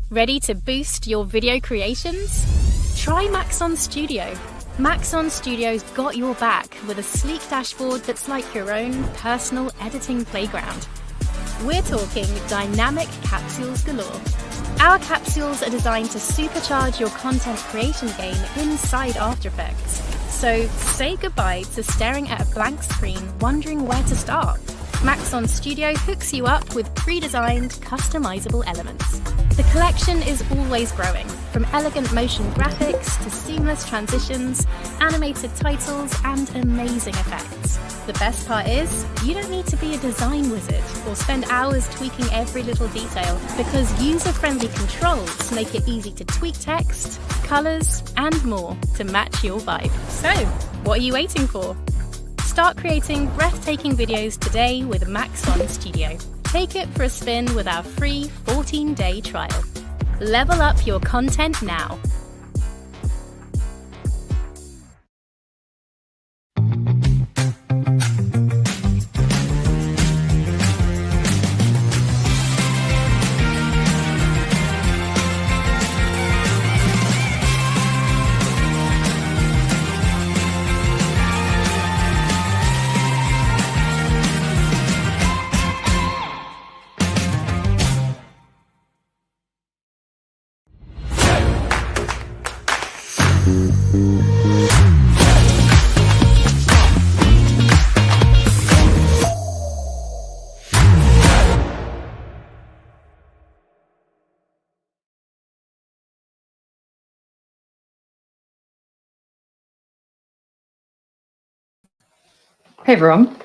Ready to boost your video creations? Try Maxon Studio. Maxon Studio's got your back with a sleek dashboard that's like your own personal editing playground. We're talking dynamic capsules galore. Our capsules are designed to supercharge your content creation game inside After Effects. So say goodbye to staring at a blank screen wondering where to start. Maxon Studio hooks you up with pre-designed, customizable elements. The collection is always growing, from elegant motion graphics to seamless transitions, animated titles, and amazing effects. The best part is, you don't need to be a design wizard or spend hours tweaking every little detail, because user-friendly controls make it easy to tweak text, colors, and more to match your vibe. So, what are you waiting for? Start creating breathtaking videos today with Maxon Studio. Take it for a spin with our free 14-day trial. Level up your content now. Hey everyone,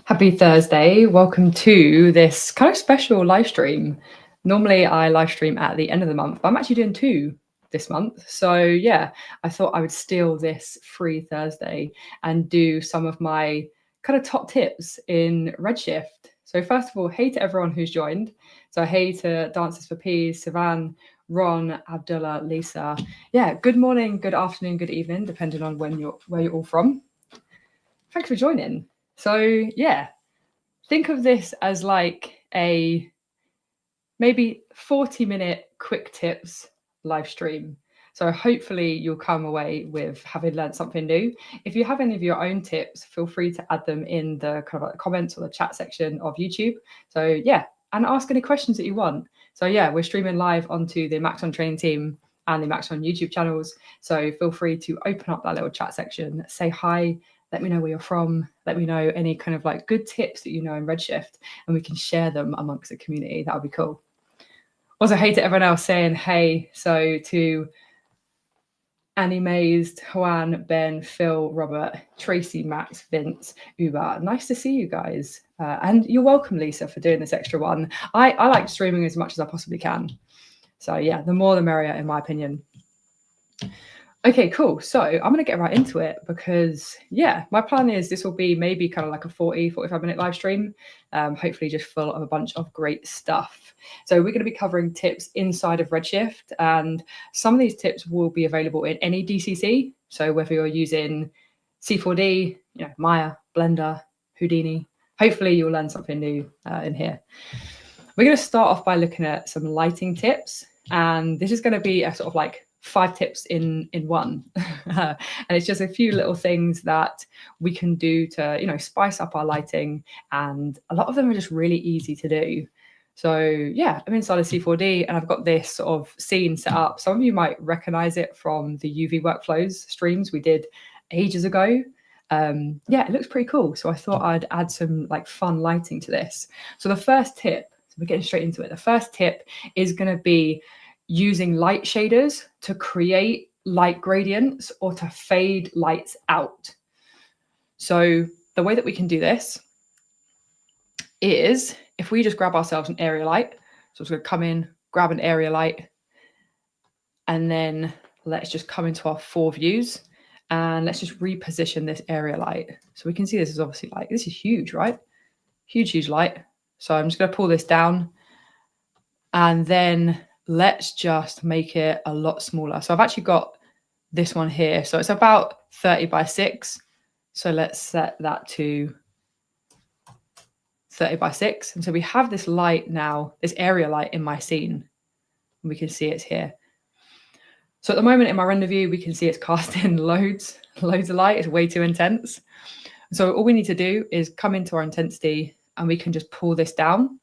happy Thursday. Welcome to this kind of special live stream. Normally I live stream at the end of the month, but I'm actually doing 2 this month. So yeah, I thought I would steal this free Thursday and do some of my kind of top tips in Redshift. So first of all, hey to everyone who's joined. So hey to Dancers for Peas, Sivan, Ron, Abdullah, Lisa. Yeah, good morning, good afternoon, good evening, depending on where you're all from. Thanks for joining. So yeah, think of this as like a maybe 40-minute quick tips live stream. So hopefully you'll come away with having learned something new. If you have any of your own tips, feel free to add them in the kind of like comments or the chat section of YouTube. So yeah, and ask any questions that you want. So yeah, we're streaming live onto the Maxon training team and the Maxon YouTube channels. So feel free to open up that little chat section, say hi, let me know where you're from, let me know any kind of like good tips that you know in Redshift, and we can share them amongst the community. That would be cool. Also, hey to everyone else saying hey. So to Animazed, Juan, Ben, Phil, Robert, Tracy, Max, Vince, Uber. Nice to see you guys. And you're welcome, Lisa, for doing this extra one. I like streaming as much as I possibly can. So yeah, the more the merrier, in my opinion. Okay, cool. So I'm going to get right into it because, yeah, my plan is this will be maybe kind of like a 45-minute live stream, hopefully just full of a bunch of great stuff. So we're going to be covering tips inside of Redshift, and some of these tips will be available in any DCC. So whether you're using C4D, Maya, Blender, Houdini, hopefully you'll learn something new in here. We're going to start off by looking at some lighting tips, and this is going to be a sort of like 5 tips in one. And it's just a few little things that we can do to, spice up our lighting. And a lot of them are just really easy to do. So yeah, I'm inside of C4D and I've got this sort of scene set up. Some of you might recognize it from the UV workflows streams we did ages ago. Yeah, it looks pretty cool. So I thought I'd add some like fun lighting to this. So the first tip, so we're getting straight into it. The first tip is going to be using light shaders to create light gradients or to fade lights out. So the way that we can do this is if we just grab ourselves an area light. So it's going to come in, grab an area light, and then let's just come into our 4 views and let's just reposition this area light. So we can see this is obviously like, this is huge, right? Huge light. So I'm just going to pull this down and then let's just make it a lot smaller. So I've actually got this one here. So it's about 30 by 6. So let's set that to 30 by 6. And so we have this light now, this area light in my scene. and we can see it's here. So at the moment in my render view, we can see it's casting loads of light. It's way too intense. So all we need to do is come into our intensity and we can just pull this down.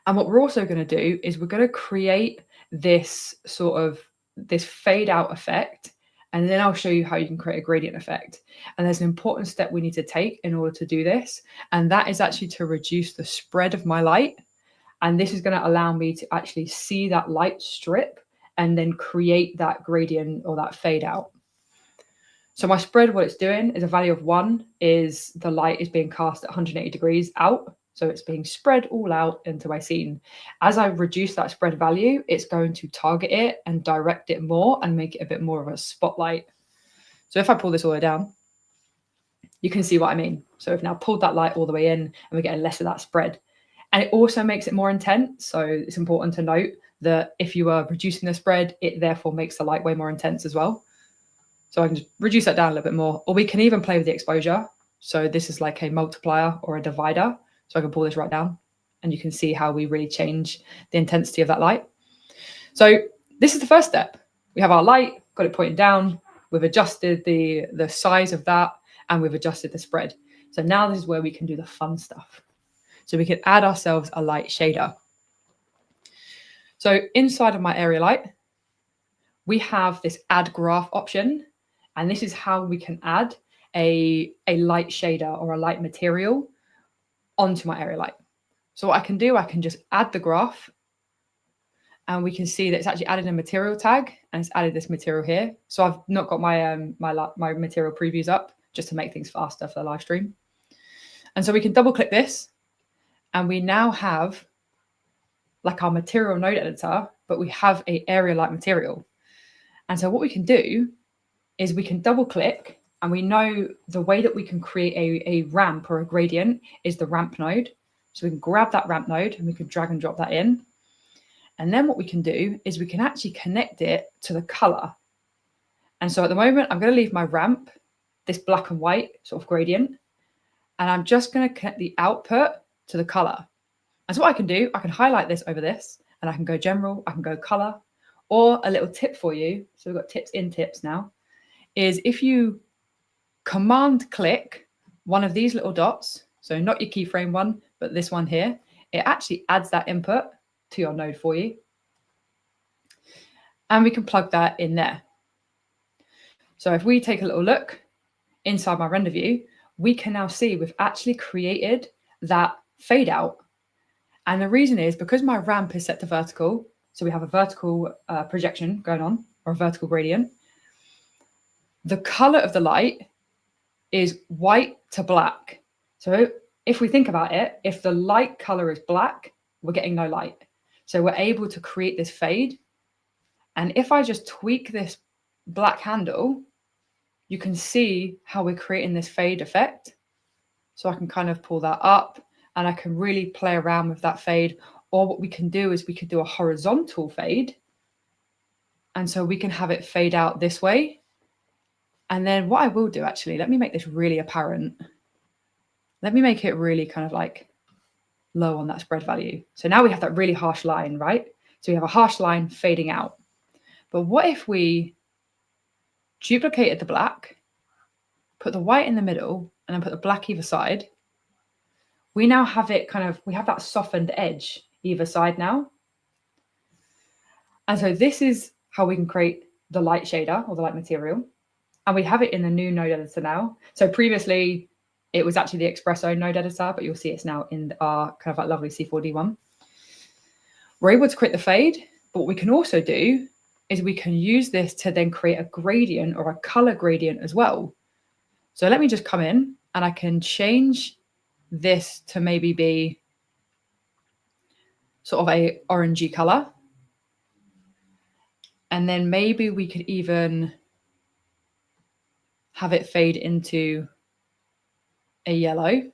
And what we're also going to do is we're going to create this this fade out effect. And then I'll show you how you can create a gradient effect. And there's an important step we need to take in order to do this. And that is actually to reduce the spread of my light. And this is going to allow me to actually see that light strip and then create that gradient or that fade out. So my spread, what it's doing is a value of 1 is the light is being cast at 180 degrees out. So it's being spread all out into my scene. As I reduce that spread value, it's going to target it and direct it more and make it a bit more of a spotlight. So if I pull this all the way down, you can see what I mean. So I've now pulled that light all the way in and we're getting less of that spread. And it also makes it more intense. So it's important to note that if you are reducing the spread, it therefore makes the light way more intense as well. So I can just reduce that down a little bit more, or we can even play with the exposure. So this is like a multiplier or a divider. So I can pull this right down and you can see how we really change the intensity of that light. So this is the first step. We have our light, got it pointing down. We've adjusted the size of that and we've adjusted the spread. So now this is where we can do the fun stuff. So we can add ourselves a light shader. So inside of my area light, we have this add graph option. And this is how we can add a light shader or a light material onto my area light. So what I can do, I can just add the graph and we can see that it's actually added a material tag and it's added this material here. So I've not got my my material previews up just to make things faster for the live stream. And so we can double click this and we now have like our material node editor, but we have a area light material. And so what we can do is we can double click and we know the way that we can create a ramp or a gradient is the ramp node. So we can grab that ramp node and we can drag and drop that in. And then what we can do is we can actually connect it to the color. And so at the moment, I'm going to leave my ramp, this black and white sort of gradient, and I'm just going to connect the output to the color. And so what I can do, I can highlight this over this and I can go general, I can go color, or a little tip for you. So we've got tips in tips now, is if you command click one of these little dots, so not your keyframe one, but this one here, it actually adds that input to your node for you. And we can plug that in there. So if we take a little look inside my render view, we can now see we've actually created that fade out. And the reason is because my ramp is set to vertical, so we have a vertical projection going on, or a vertical gradient. The color of the light is white to black. So if we think about it, if the light color is black, we're getting no light. So we're able to create this fade. And if I just tweak this black handle, you can see how we're creating this fade effect. So I can kind of pull that up and I can really play around with that fade. Or what we can do is we could do a horizontal fade. And so we can have it fade out this way. And then what I will do actually, let me make this really apparent. Let me make it really kind of like low on that spread value. So now we have that really harsh line, right? So we have a harsh line fading out. But what if we duplicated the black, put the white in the middle, and then put the black either side? We now have it kind of, we have that softened edge either side now. And so this is how we can create the light shader or the light material. And we have it in the new node editor now. So previously it was actually the Espresso node editor, but you'll see it's now in our kind of like lovely C4D one. We're able to create the fade, but what we can also do is we can use this to then create a gradient or a color gradient as well. So let me just come in and I can change this to maybe be sort of a orangey color. And then maybe we could even have it fade into a yellow,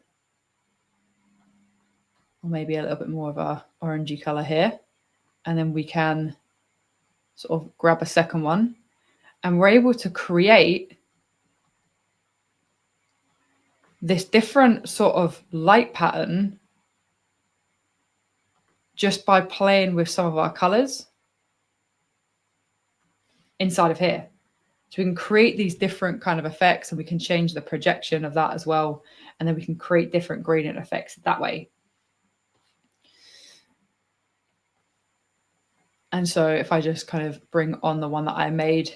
or maybe a little bit more of a orangey color here. And then we can sort of grab a second one and we're able to create this different sort of light pattern just by playing with some of our colors inside of here. So we can create these different kind of effects, and we can change the projection of that as well. And then we can create different gradient effects that way. And so if I just kind of bring on the one that I made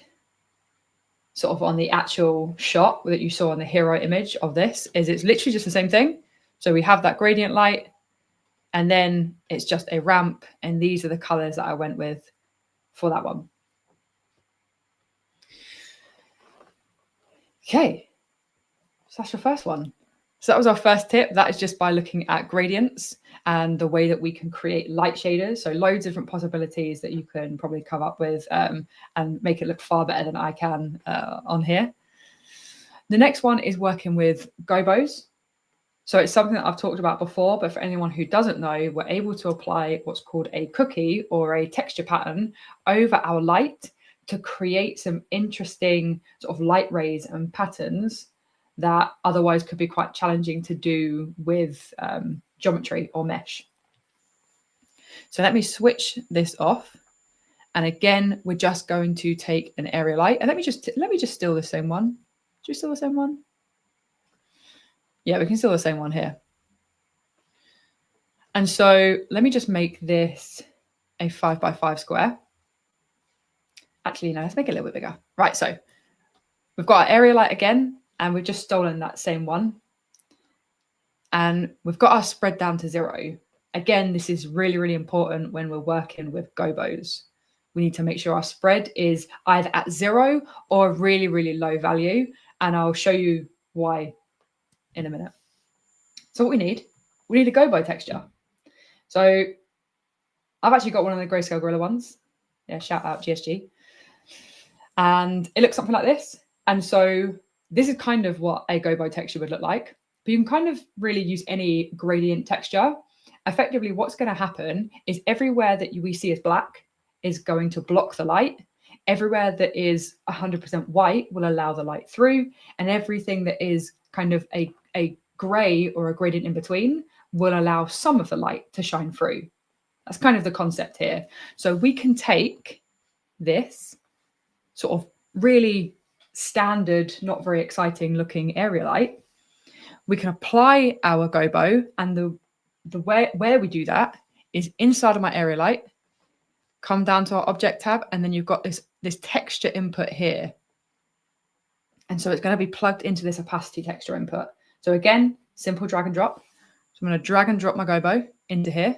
sort of on the actual shot that you saw on the hero image of this, is it's literally just the same thing. So we have that gradient light, and then it's just a ramp, and these are the colors that I went with for that one. Okay, so that's your first one. So that was our first tip. That is just by looking at gradients and the way that we can create light shaders. So loads of different possibilities that you can probably come up with and make it look far better than I can on here. The next one is working with gobos. So it's something that I've talked about before, but for anyone who doesn't know, we're able to apply what's called a cookie or a texture pattern over our light to create some interesting sort of light rays and patterns that otherwise could be quite challenging to do with geometry or mesh. So let me switch this off. And again, we're just going to take an area light. And let me just steal the same one. Do you steal the same one? Yeah, we can steal the same one here. And so let me just make this a 5x5 square. Actually, no, let's make it a little bit bigger. Right, so we've got our area light again, and we've just stolen that same one. And we've got our spread down to 0. Again, this is really, really important when we're working with gobos. We need to make sure our spread is either at 0 or a really, really low value. And I'll show you why in a minute. So what we need a gobo texture. So I've actually got one of the Grayscale Gorilla ones. Yeah, shout out GSG. And it looks something like this. And so this is kind of what a gobo texture would look like. But you can kind of really use any gradient texture. Effectively, what's going to happen is everywhere that we see as black is going to block the light. Everywhere that is 100% white will allow the light through. And everything that is kind of a gray or a gradient in between will allow some of the light to shine through. That's kind of the concept here. So we can take this sort of really standard, not very exciting looking area light. We can apply our gobo, and the where we do that is inside of my area light, come down to our object tab, and then you've got this texture input here. And so it's going to be plugged into this opacity texture input. So again, simple drag and drop. So I'm going to drag and drop my gobo into here.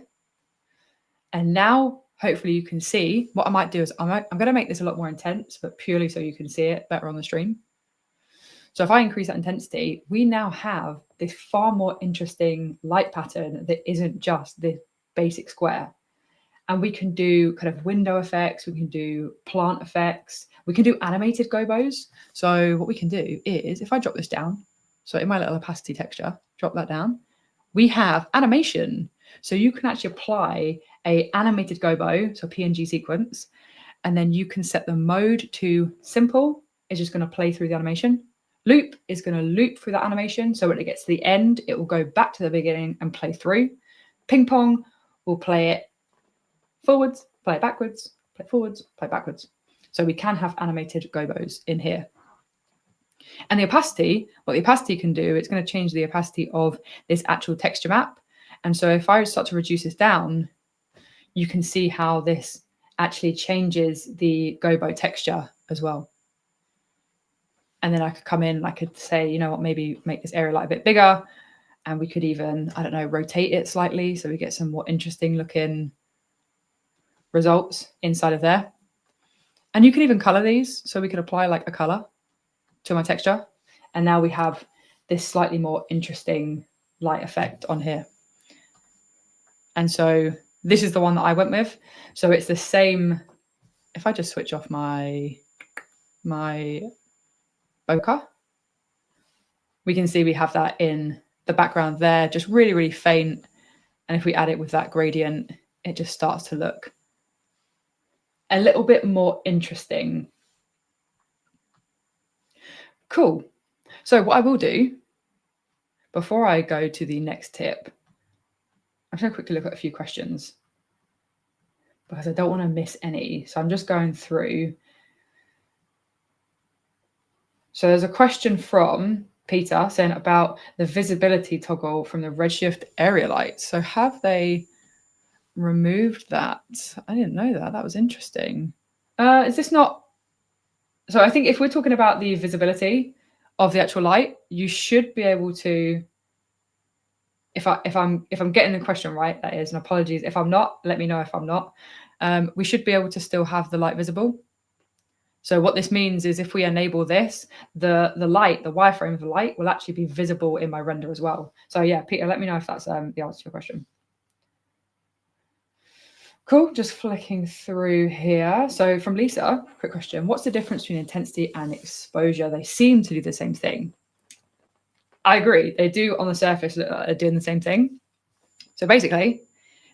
And now hopefully you can see what I might do is I'm going to make this a lot more intense, but purely so you can see it better on the stream. So if I increase that intensity, we now have this far more interesting light pattern that isn't just this basic square. And we can do kind of window effects, we can do plant effects, we can do animated gobos. So what we can do is, if I drop this down, so in my little opacity texture, drop that down, we have animation. So you can actually apply a animated gobo, so PNG sequence, and then you can set the mode to simple, it's just going to play through the animation. Loop is going to loop through that animation. So when it gets to the end, it will go back to the beginning and play through. Ping pong will play it forwards, play it backwards, play forwards, play backwards. So we can have animated gobos in here. And the opacity, what the opacity can do, it's going to change the opacity of this actual texture map. And so if I start to reduce this down, you can see how this actually changes the gobo texture as well. And then I could come in and I could say, you know what, maybe make this area light a bit bigger. And we could even, I don't know, rotate it slightly so we get some more interesting looking results inside of there. And you can even color these. So we could apply like a color to my texture. And now we have this slightly more interesting light effect on here. And so this is the one that I went with. So it's the same. If I just switch off my bokeh, we can see we have that in the background there, just really, really faint. And if we add it with that gradient, it just starts to look a little bit more interesting. Cool. So what I will do before I go to the next tip, I'm going to quickly look at a few questions. because I don't want to miss any. So I'm just going through. So there's a question from Peter saying about the visibility toggle from the Redshift area light. So have they removed that? I didn't know that. That was interesting. Is this not? So I think if we're talking about the visibility of the actual light, you should be able to. If I'm getting the question right, that is, and apologies if I'm not. Let me know if I'm not. We should be able to still have the light visible. So what this means is if we enable this, the light, the wireframe of the light will actually be visible in my render as well. So yeah, Peter, let me know if that's the answer to your question. Cool, just flicking through here. So from Lisa, quick question. What's the difference between intensity and exposure? They seem to do the same thing. I agree. They do on the surface look like they're doing the same thing. So basically,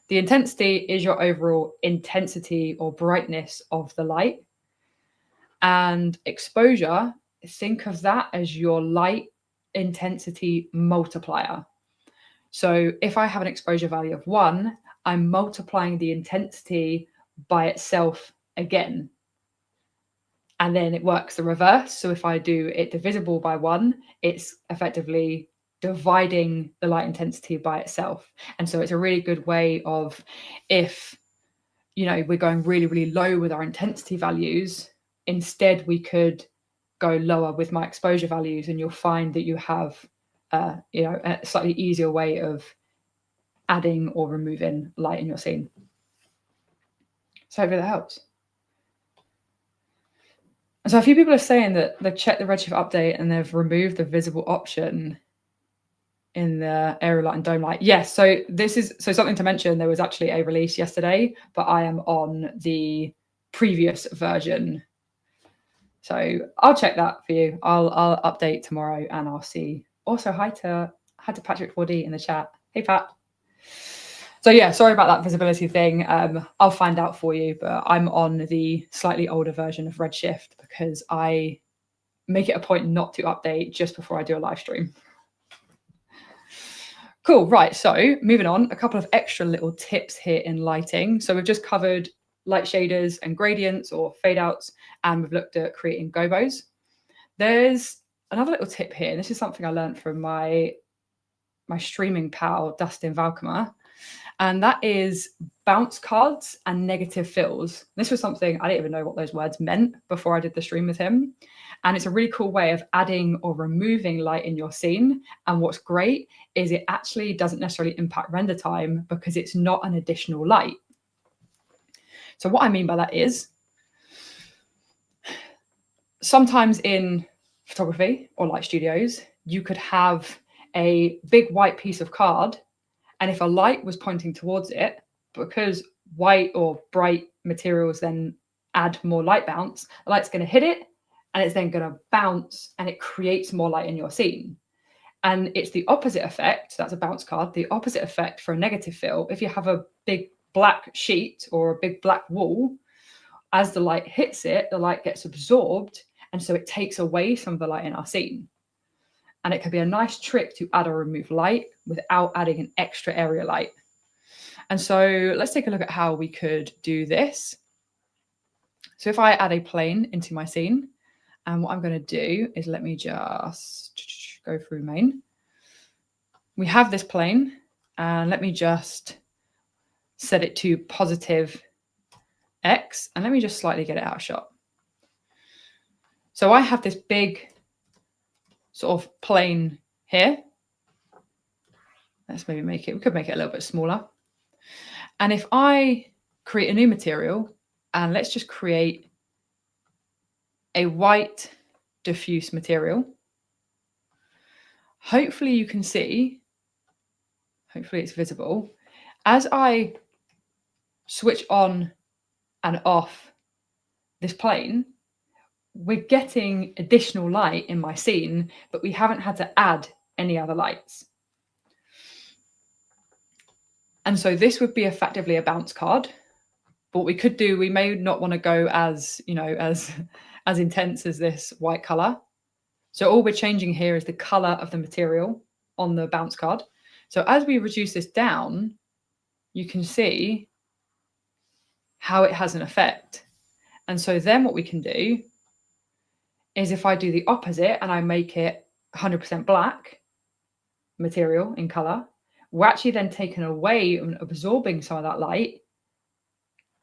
the intensity is your overall intensity or brightness of the light. And exposure, think of that as your light intensity multiplier. So if I have an exposure value of 1, I'm multiplying the intensity by itself again. And then it works the reverse. So if I do it divisible by 1, it's effectively dividing the light intensity by itself. And so it's a really good way of, if we're going really, really low with our intensity values, instead we could go lower with my exposure values, and you'll find that you have a slightly easier way of adding or removing light in your scene. So hopefully that helps. So a few people are saying that they've checked the Redshift update and they've removed the visible option in the area light and dome light. Yes, so this is something to mention. There was actually a release yesterday, but I am on the previous version. So I'll check that for you. I'll update tomorrow, and I'll see. Also, hi to Patrick 4D in the chat. Hey Pat. So yeah, sorry about that visibility thing. I'll find out for you, but I'm on the slightly older version of Redshift because I make it a point not to update just before I do a live stream. Cool, right, so moving on, a couple of extra little tips here in lighting. So we've just covered light shaders and gradients or fade outs, and we've looked at creating gobos. There's another little tip here, and this is something I learned from my streaming pal, Dustin Valkema, and that is bounce cards and negative fills. This was something I didn't even know what those words meant before I did the stream with him. And it's a really cool way of adding or removing light in your scene. And what's great is it actually doesn't necessarily impact render time because it's not an additional light. So what I mean by that is, sometimes in photography or light studios, you could have a big white piece of card, and if a light was pointing towards it, because white or bright materials then add more light bounce, the light's going to hit it, and it's then going to bounce, and it creates more light in your scene. And it's the opposite effect. That's a bounce card. The opposite effect for a negative fill, if you have a big black sheet or a big black wall, as the light hits it, the light gets absorbed, and so it takes away some of the light in our scene. And it can be a nice trick to add or remove light without adding an extra area light. And so let's take a look at how we could do this. So if I add a plane into my scene, and what I'm going to do is, let me just go through main. We have this plane, and let me just set it to positive X, and let me just slightly get it out of shot. So I have this big sort of plane here. Let's maybe we could make it a little bit smaller. And if I create a new material, and let's just create a white diffuse material, hopefully you can see, hopefully it's visible, as I switch on and off this plane, we're getting additional light in my scene, but we haven't had to add any other lights. And so this would be effectively a bounce card. But what we could do, we may not want to go as intense as this white color. So all we're changing here is the color of the material on the bounce card. So as we reduce this down, you can see how it has an effect. And so then what we can do is if I do the opposite and I make it 100% black material in color, we're actually then taking away and absorbing some of that light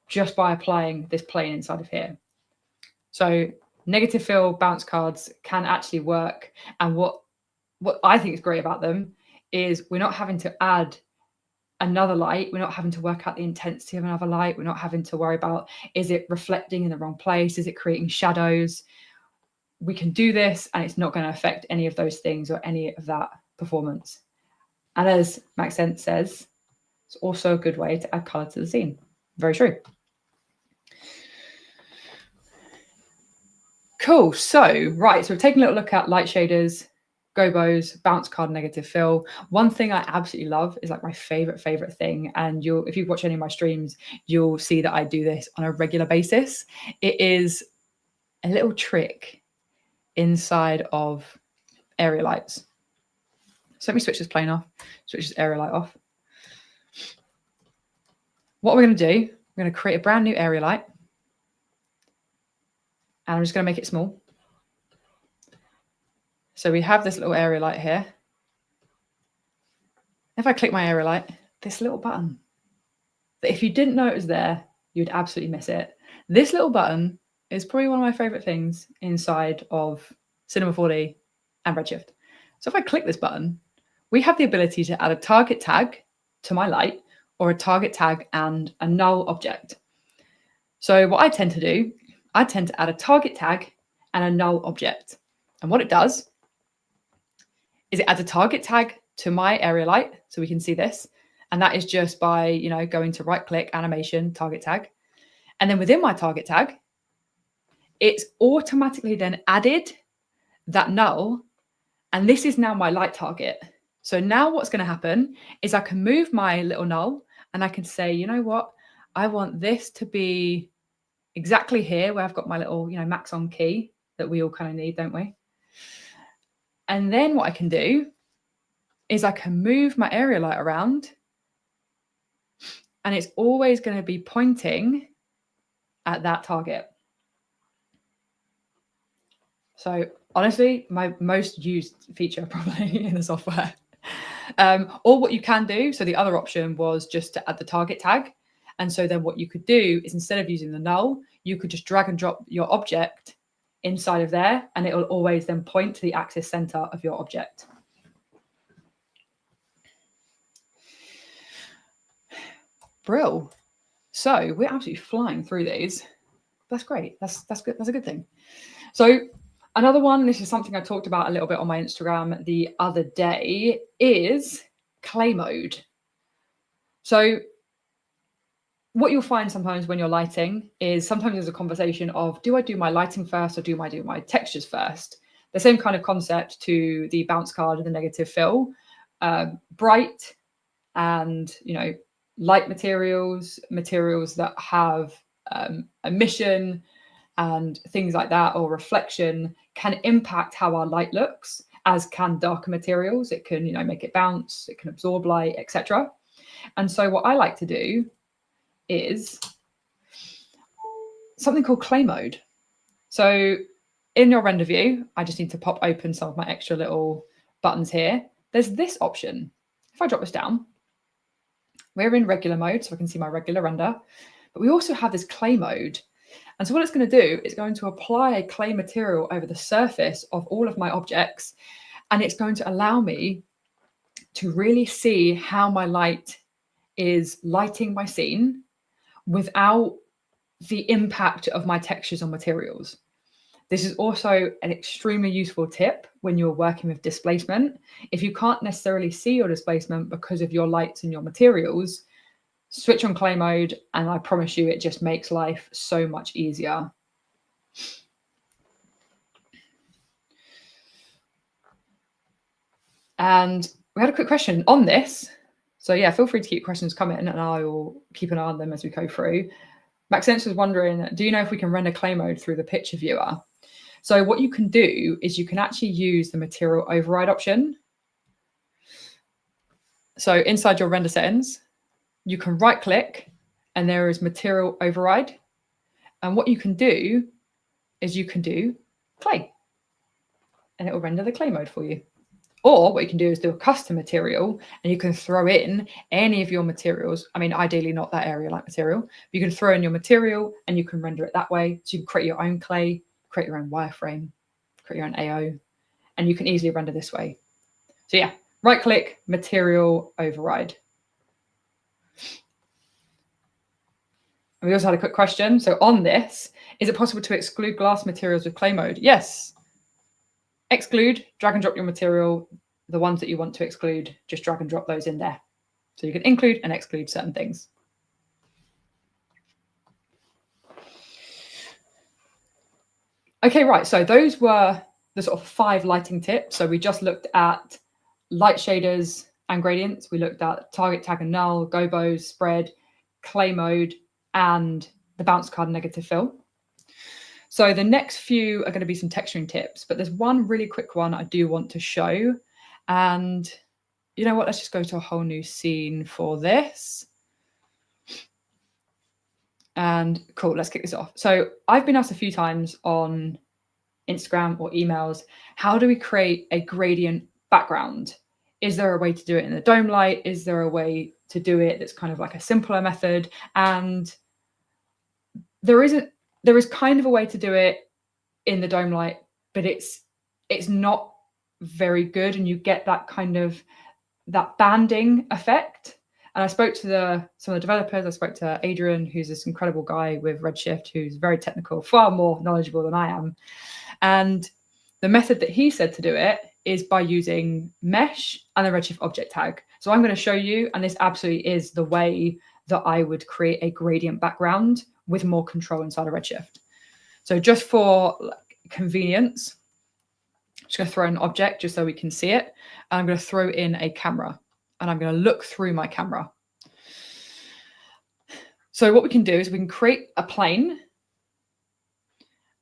just by applying this plane inside of here. So negative fill bounce cards can actually work. And what I think is great about them is we're not having to add another light. We're not having to work out the intensity of another light. We're not having to worry about, is it reflecting in the wrong place? Is it creating shadows? We can do this and it's not going to affect any of those things or any of that performance. And as Maxon says, it's also a good way to add color to the scene. Very true. Cool. So, right. So we've taken a little look at light shaders, gobos, bounce card, negative fill. One thing I absolutely love is like my favorite thing. And if you watch any of my streams, you'll see that I do this on a regular basis. It is a little trick inside of area lights. So let me switch this plane off, switch this area light off. What we're going to do, we're going to create a brand new area light. And I'm just going to make it small. So we have this little area light here. If I click my area light, this little button, that if you didn't know it was there, you'd absolutely miss it. This little button is probably one of my favorite things inside of Cinema 4D and Redshift. So if I click this button, we have the ability to add a target tag to my light or a target tag and a null object. So what I tend to do, I tend to add a target tag and a null object. And what it does is it adds a target tag to my area light, so we can see this. And that is just by, going to right click, animation, target tag. And then within my target tag, it's automatically then added that null. And this is now my light target. So now what's going to happen is I can move my little null and I can say, you know what? I want this to be exactly here where I've got my little, Maxon key that we all kind of need, don't we? And then what I can do is I can move my area light around and it's always going to be pointing at that target. So honestly, my most used feature probably in the software. Or what you can do, so the other option was just to add the target tag. And so then what you could do is instead of using the null, you could just drag and drop your object inside of there, and it will always then point to the axis center of your object. Brill. So we're absolutely flying through these. That's great. That's good. That's a good thing. So another one, this is something I talked about a little bit on my Instagram the other day, is clay mode. So what you'll find sometimes when you're lighting is sometimes there's a conversation of, do I do my lighting first or do I do my textures first? The same kind of concept to the bounce card and the negative fill. Bright and, light materials that have emission and things like that, or reflection, can impact how our light looks, as can darker materials. It can, make it bounce, it can absorb light, etc. And so what I like to do is something called clay mode. So in your render view, I just need to pop open some of my extra little buttons here. There's this option. If I drop this down, we're in regular mode, so I can see my regular render, but we also have this clay mode. And so what it's going to do is going to apply a clay material over the surface of all of my objects, and it's going to allow me to really see how my light is lighting my scene without the impact of my textures on materials. This is also an extremely useful tip when you're working with displacement. If you can't necessarily see your displacement because of your lights and your materials, switch on clay mode, and I promise you it just makes life so much easier. And we had a quick question on this. So yeah, feel free to keep questions coming and I will keep an eye on them as we go through. Maxon was wondering, do you know if we can render clay mode through the picture viewer? So what you can do is you can actually use the Material Override option. So inside your render settings, you can right click and there is Material Override. And what you can do is you can do clay, and it will render the clay mode for you. Or what you can do is do a custom material, and you can throw in any of your materials. I mean, ideally not that area like material, but you can throw in your material and you can render it that way. So you can create your own clay, create your own wireframe, create your own AO, and you can easily render this way. So yeah, right click, Material Override. And we also had a quick question. So on this, is it possible to exclude glass materials with clay mode? Yes. Exclude, drag and drop your material. The ones that you want to exclude, just drag and drop those in there. So you can include and exclude certain things. Okay, right. So those were the sort of 5 lighting tips. So we just looked at light shaders and gradients. We looked at target, tag and null, gobos, spread, clay mode, and the bounce card negative fill. So the next few are going to be some texturing tips, but there's one really quick one I do want to show. And you know what? Let's just go to a whole new scene for this. And cool, let's kick this off. So I've been asked a few times on Instagram or emails, how do we create a gradient background? Is there a way to do it in the dome light? Is there a way to do it that's kind of like a simpler method? And there is kind of a way to do it in the dome light, but it's not very good, and you get that kind of that banding effect. And I spoke to some of the developers. I spoke to Adrian, who's this incredible guy with Redshift, who's very technical, far more knowledgeable than I am. And the method that he said to do it is by using mesh and the Redshift object tag. So I'm going to show you, and this absolutely is the way that I would create a gradient background with more control inside of Redshift. So just for convenience, I'm just going to throw an object just so we can see it. And I'm going to throw in a camera, and I'm going to look through my camera. So what we can do is we can create a plane,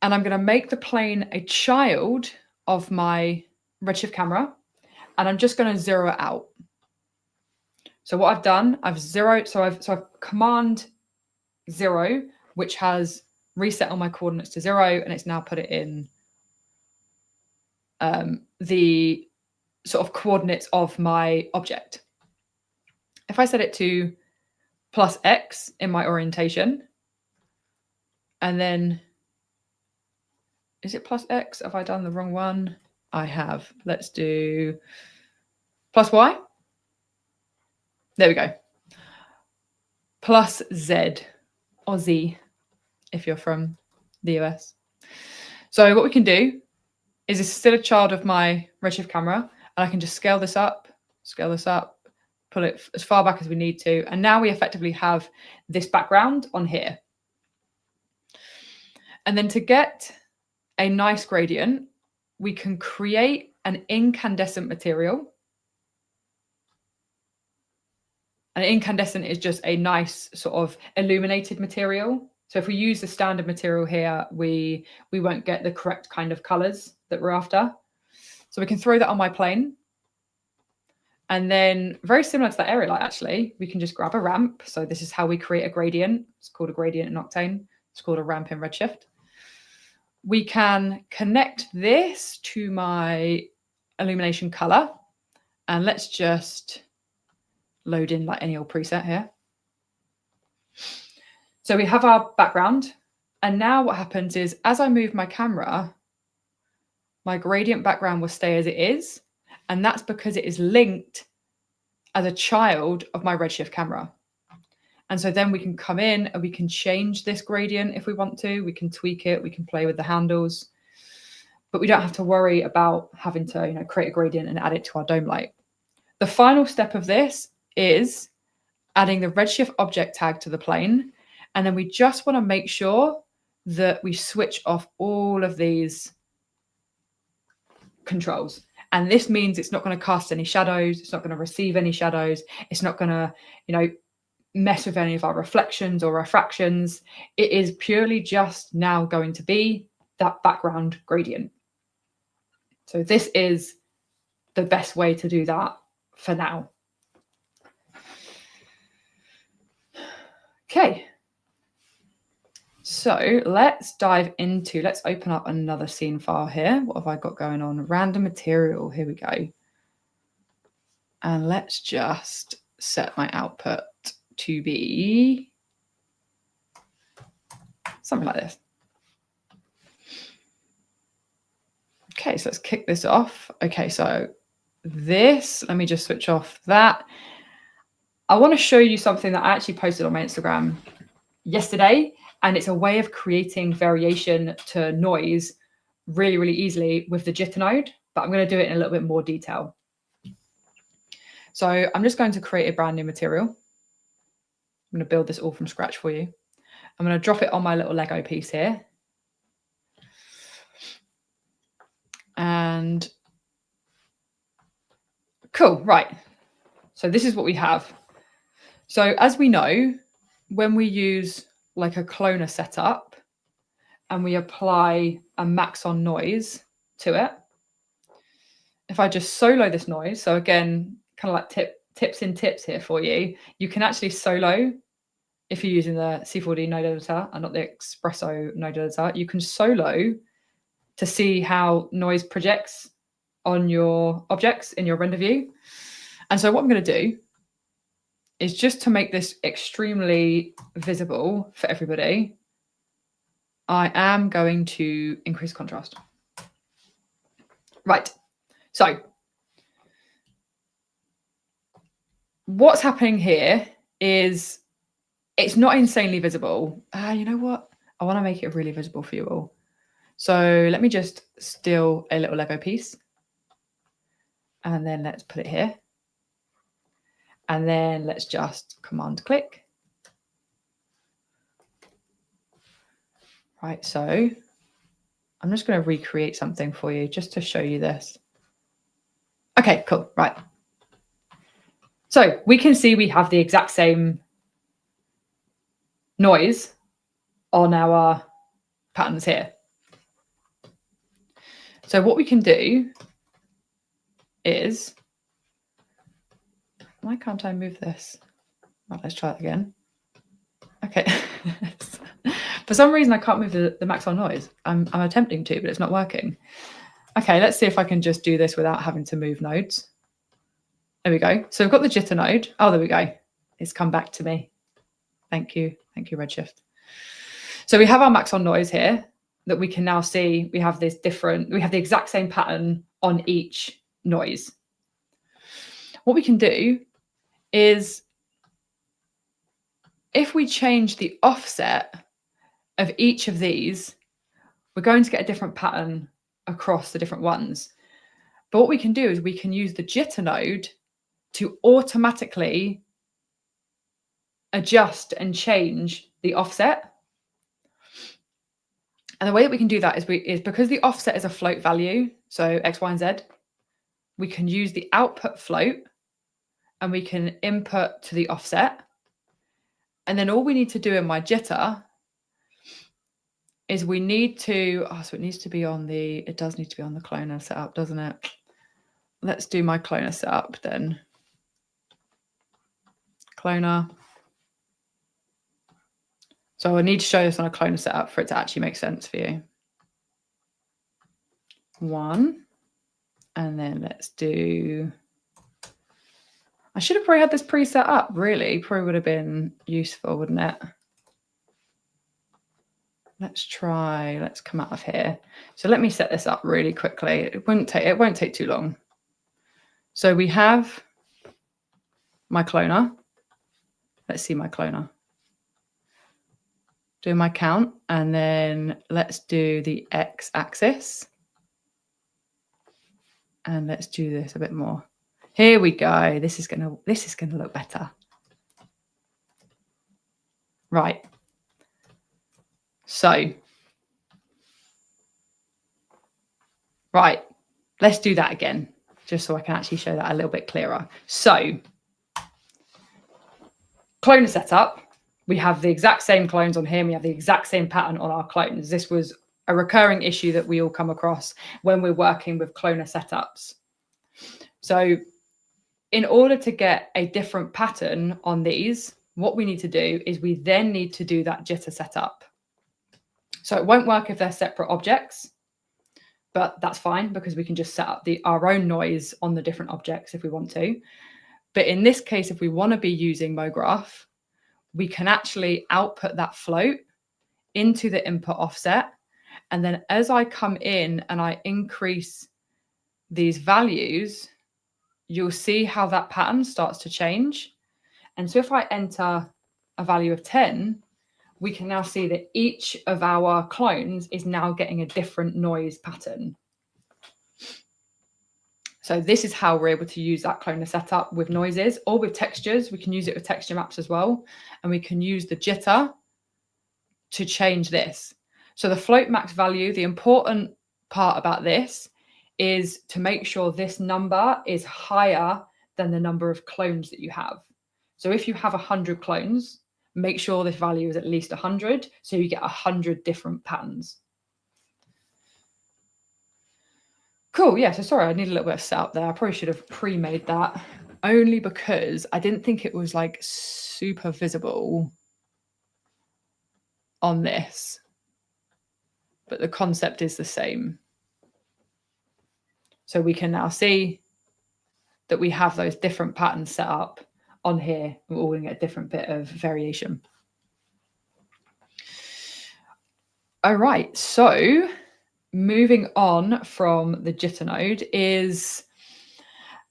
and I'm going to make the plane a child of my Redshift camera, and I'm just going to zero it out. So what I've done, I've zeroed, so I've command 0, which has reset all my coordinates to 0, and it's now put it in the sort of coordinates of my object. If I set it to +x in my orientation, and then, is it +x? Have I done the wrong one? I have. Let's do +y. There we go. +z, or z, if you're from the US. So what we can do is it's still a child of my Redshift camera, and I can just scale this up, pull it as far back as we need to. And now we effectively have this background on here. And then to get a nice gradient, we can create an incandescent material. And incandescent is just a nice sort of illuminated material. So if we use the standard material here, we won't get the correct kind of colors that we're after. So we can throw that on my plane. And then very similar to that area light, actually, we can just grab a ramp. So this is how we create a gradient. It's called a gradient in Octane. It's called a ramp in Redshift. We can connect this to my illumination color. And let's just load in like any old preset here. So we have our background. And now what happens is as I move my camera, my gradient background will stay as it is. And that's because it is linked as a child of my Redshift camera. And so then we can come in and we can change this gradient if we want to. We can tweak it. We can play with the handles. But we don't have to worry about having to create a gradient and add it to our dome light. The final step of this is adding the Redshift object tag to the plane. And then we just want to make sure that we switch off all of these controls. And this means it's not going to cast any shadows. It's not going to receive any shadows. It's not going to, mess with any of our reflections or refractions. It is purely just now going to be that background gradient. So this is the best way to do that for now. Okay. So let's dive into, let's open up another scene file here. What have I got going on? Random material. Here we go. And let's just set my output to be something like this. Okay, so let's kick this off. Okay, so this, let me just switch off that. I want to show you something that I actually posted on my Instagram yesterday, and it's a way of creating variation to noise really, really easily with the Jitter Node, but I'm going to do it in a little bit more detail. So I'm just going to create a brand new material. I'm going to build this all from scratch for you. I'm going to drop it on my little Lego piece here. And cool, right. So this is what we have. So as we know, when we use like a cloner setup and we apply a Maxon noise to it, if I just solo this noise, so again, kind of like tips in tips here for you, you can actually solo, if you're using the C4D node editor and not the Espresso node editor, you can solo to see how noise projects on your objects in your render view. And so what I'm going to do is, just to make this extremely visible for everybody, I am going to increase contrast. Right. So what's happening here is it's not insanely visible. You know what? I want to make it really visible for you all. So let me just steal a little Lego piece. And then let's put it here. And then let's just command click. Right, so I'm just going to recreate something for you just to show you this. Okay, cool, right. So we can see we have the exact same noise on our patterns here. So what we can do is, why can't I move this? Well, let's try it again. Okay. For some reason, I can't move the Maxon noise. I'm attempting to, but it's not working. Okay, let's see if I can just do this without having to move nodes. There we go. So we've got the Jitter node. Oh, there we go. It's come back to me. Thank you. Thank you, Redshift. So we have our Maxon noise here that we can now see. We have this different, we have the exact same pattern on each noise. What we can do is, if we change the offset of each of these, we're going to get a different pattern across the different ones. But what we can do is we can use the Jitter node to automatically adjust and change the offset. And the way that we can do that is because the offset is a float value, so X, Y, and Z, we can use the output float and we can input to the offset. And then all we need to do in my jitter is we need to, so it needs to be on the, it does need to be on the cloner setup, doesn't it? Let's do my cloner setup then. Cloner. So I need to show this on a cloner setup for it to actually make sense for you. 1. And then let's do, I should have probably had this preset up, really. Probably would have been useful, wouldn't it? Let's try, let's come out of here. So let me set this up really quickly. It won't take too long. So we have my cloner. Let's see my cloner. Do my count, and then let's do the X axis. And let's do this a bit more. Here we go. This is gonna look better. Right. So, right, let's do that again, just so I can actually show that a little bit clearer. So, cloner setup. We have the exact same clones on here. We have the exact same pattern on our clones. This was a recurring issue that we all come across when we're working with cloner setups. So in order to get a different pattern on these, what we need to do is we then need to do that jitter setup. So it won't work if they're separate objects, but that's fine because we can just set up our own noise on the different objects if we want to. But in this case, if we want to be using MoGraph, we can actually output that float into the input offset. And then as I come in and I increase these values, you'll see how that pattern starts to change. And so if I enter a value of 10, we can now see that each of our clones is now getting a different noise pattern. So this is how we're able to use that cloner setup with noises or with textures. We can use it with texture maps as well. And we can use the jitter to change this. So the float max value, the important part about this is to make sure this number is higher than the number of clones that you have. So if you have 100 clones, make sure this value is at least 100, so you get 100 different patterns. Cool, yeah, so sorry, I need a little bit of setup there. I probably should have pre-made that, only because I didn't think it was like super visible on this, but the concept is the same. So we can now see that we have those different patterns set up on here. We're all going to get a different bit of variation. All right, so moving on from the Jitter node is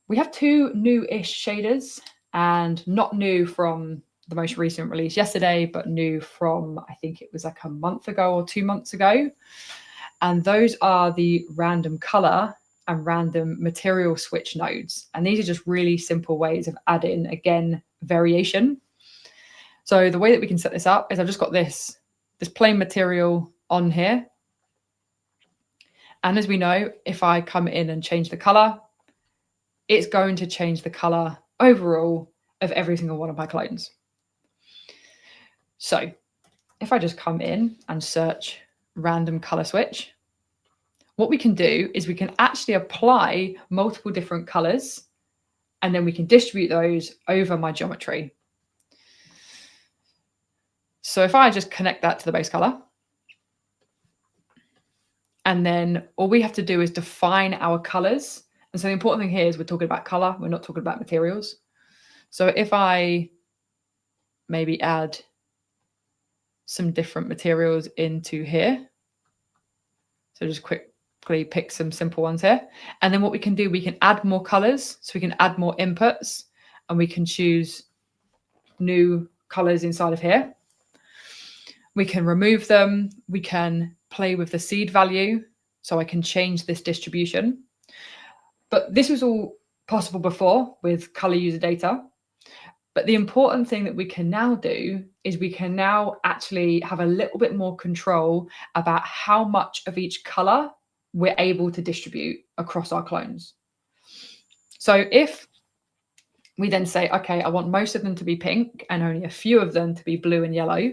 we have two new-ish shaders, and not new from the most recent release yesterday, but new from, I think it was like a month ago or 2 months ago. And those are the random color and random material switch nodes. And these are just really simple ways of adding, again, variation. So the way that we can set this up is I've just got this plain material on here. And as we know, if I come in and change the color, it's going to change the color overall of every single one of my clones. So if I just come in and search random color switch, what we can do is we can actually apply multiple different colors, and then we can distribute those over my geometry. So if I just connect that to the base color, and then all we have to do is define our colors. And so the important thing here is we're talking about color, we're not talking about materials. So if I maybe add some different materials into here, so just quickly pick some simple ones here. And then what we can do, we can add more colors. So we can add more inputs, and we can choose new colors inside of here. We can remove them. We can play with the seed value. So I can change this distribution. But this was all possible before with color user data. But the important thing that we can now do is we can now actually have a little bit more control about how much of each color we're able to distribute across our clones. So if we then say, okay, I want most of them to be pink and only a few of them to be blue and yellow,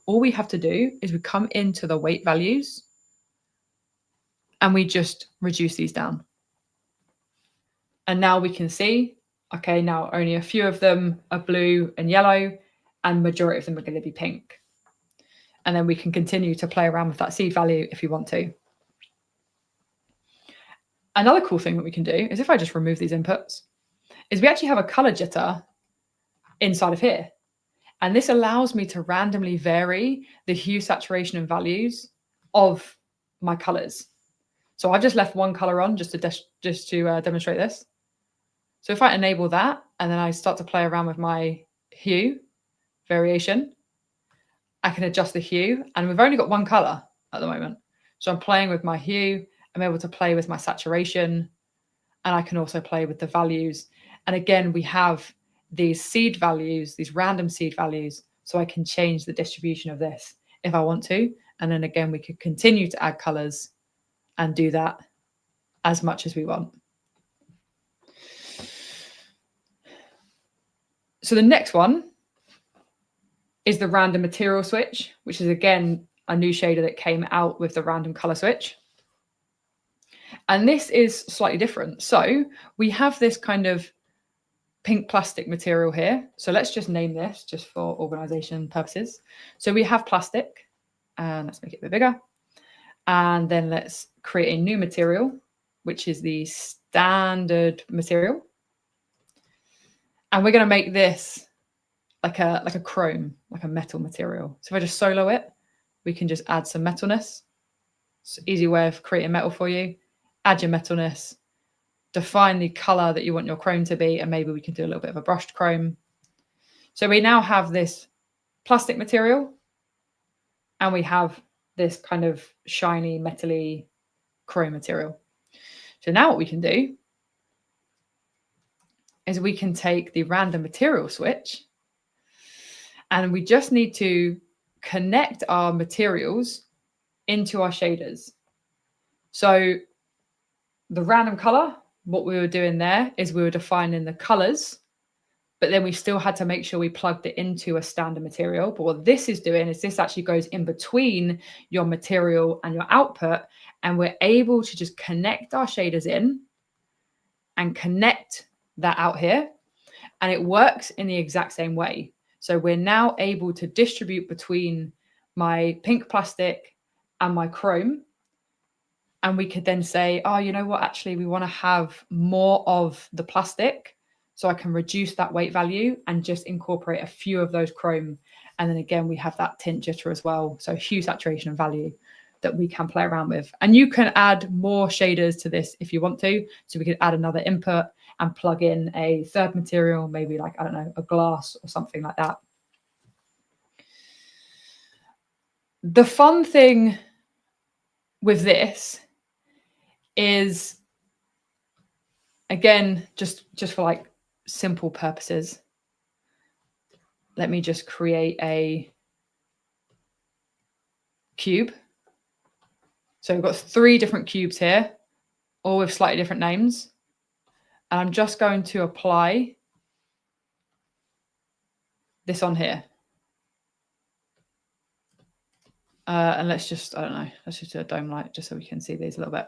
all we have to do is we come into the weight values and we just reduce these down. And now we can see, okay, now only a few of them are blue and yellow, and majority of them are going to be pink. And then we can continue to play around with that seed value if you want to. Another cool thing that we can do is if I just remove these inputs, is we actually have a color jitter inside of here. And this allows me to randomly vary the hue, saturation, and values of my colors. So I've just left one color on just to demonstrate this. So if I enable that, and then I start to play around with my hue variation, I can adjust the hue, and we've only got one color at the moment. So I'm playing with my hue, I'm able to play with my saturation, and I can also play with the values. And again, we have these seed values, these random seed values, so I can change the distribution of this if I want to. And then again, we could continue to add colors and do that as much as we want. So the next one is the random material switch, which is again a new shader that came out with the random color switch. And this is slightly different. So we have this kind of pink plastic material here. So let's just name this just for organization purposes. So we have plastic, and let's make it a bit bigger. And then let's create a new material, which is the standard material. And we're going to make this like a chrome, like a metal material. So if I just solo it, we can just add some metalness. It's an easy way of creating metal for you. Add your metalness, define the color that you want your chrome to be, and maybe we can do a little bit of a brushed chrome. So we now have this plastic material, and we have this kind of shiny, metally chrome material. So now what we can do is we can take the random material switch, and we just need to connect our materials into our shaders. So the random color, what we were doing there is we were defining the colors, but then we still had to make sure we plugged it into a standard material. But what this is doing is this actually goes in between your material and your output, and we're able to just connect our shaders in and connect that out here, and it works in the exact same way. So we're now able to distribute between my pink plastic and my chrome, and we could then say, oh, you know what, actually we want to have more of the plastic, so I can reduce that weight value and just incorporate a few of those chrome. And then again, we have that tint jitter as well, so hue, saturation and value that we can play around with. And you can add more shaders to this if you want to. So we could add another input and plug in a third material, maybe like, I don't know, a glass or something like that. The fun thing with this is, again, just for like simple purposes, let me just create a cube. So we've got 3 different cubes here, all with slightly different names. And I'm just going to apply this on here. And let's just, I don't know, let's just do a dome light just so we can see these a little bit.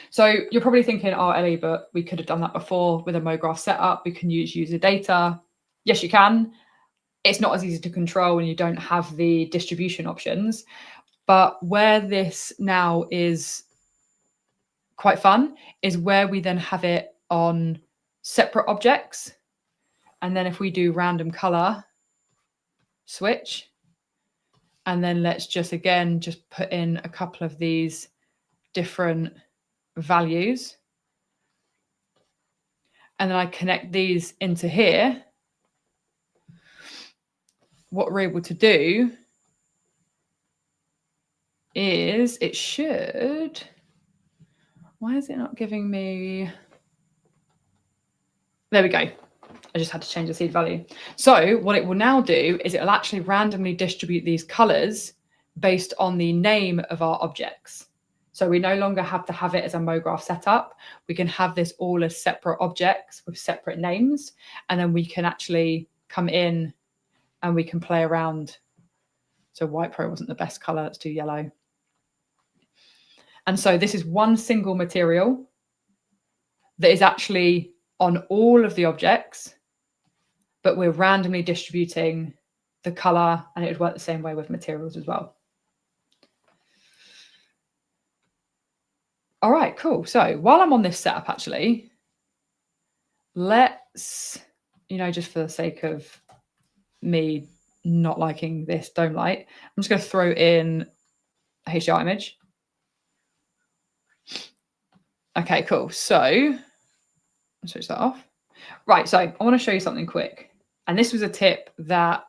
So you're probably thinking, oh, Elly, but we could have done that before with a MoGraph setup. We can use user data. Yes, you can. It's not as easy to control when you don't have the distribution options. But where this now is quite fun is where we then have it on separate objects. And then if we do random color switch, and then let's just, again, just put in a couple of these different values. And then I connect these into here. What we're able to do is it should, why is it not giving me? There we go. I just had to change the seed value. So what it will now do is it'll actually randomly distribute these colors based on the name of our objects. So we no longer have to have it as a MoGraph setup. We can have this all as separate objects with separate names. And then we can actually come in and we can play around. So white pro wasn't the best color. Let's do yellow. And so this is one single material that is actually on all of the objects, but we're randomly distributing the color, and it would work the same way with materials as well. All right, cool. So while I'm on this setup, actually, let's, just for the sake of me not liking this dome light, I'm just going to throw in a HDR image. Okay, cool. So I'll switch that off. Right, so I want to show you something quick. And this was a tip that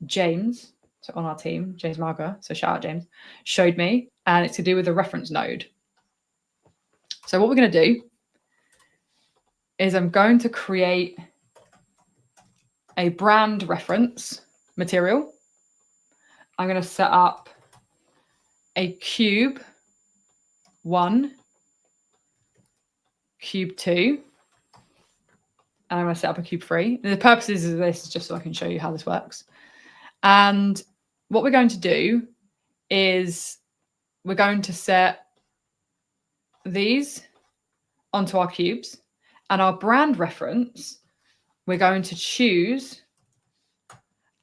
James, so on our team, James Marga, so shout out James, showed me, and it's to do with the reference node. So what we're going to do is I'm going to create a brand reference material. I'm going to set up a cube 1, cube 2, and I'm going to set up a cube 3. The purposes of this is just so I can show you how this works. And what we're going to do is we're going to set these onto our cubes, And our brand reference, we're going to choose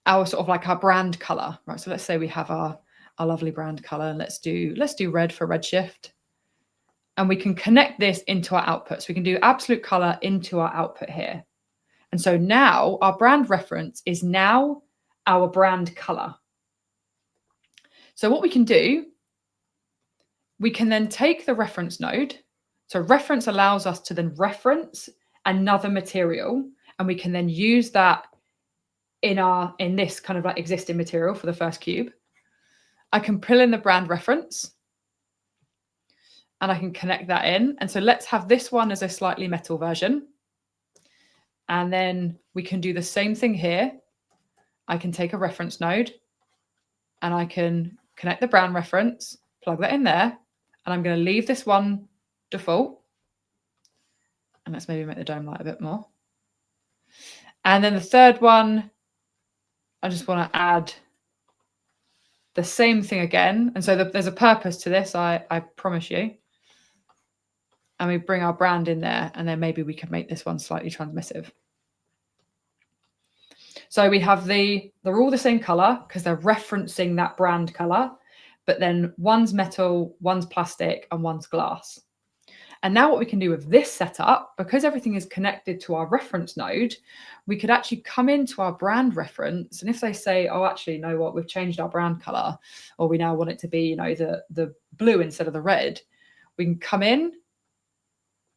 our sort of like our brand color, right? So let's say we have our lovely brand color, and let's do red for Redshift. And we can connect this into our output. So we can do absolute color into our output here. And so now our brand reference is now our brand color. So what we can do, we can then take the reference node. So reference allows us to then reference another material, and we can then use that in this kind of like existing material for the first cube. I can pull in the brand reference and I can connect that in. And so let's have this one as a slightly metal version. And then we can do the same thing here. I can take a reference node and I can connect the brand reference, plug that in there. And I'm going to leave this one default. And let's maybe make the dome light a bit more. And then the third one, I just want to add the same thing again. And so there's a purpose to this, I promise you. And we bring our brand in there, and then maybe we can make this one slightly transmissive. So we have they're all the same color because they're referencing that brand color, but then one's metal, one's plastic, and one's glass. And now what we can do with this setup, because everything is connected to our reference node, we could actually come into our brand reference. And if they say, oh, actually, you know what, we've changed our brand color, or we now want it to be, you know, the blue instead of the red, we can come in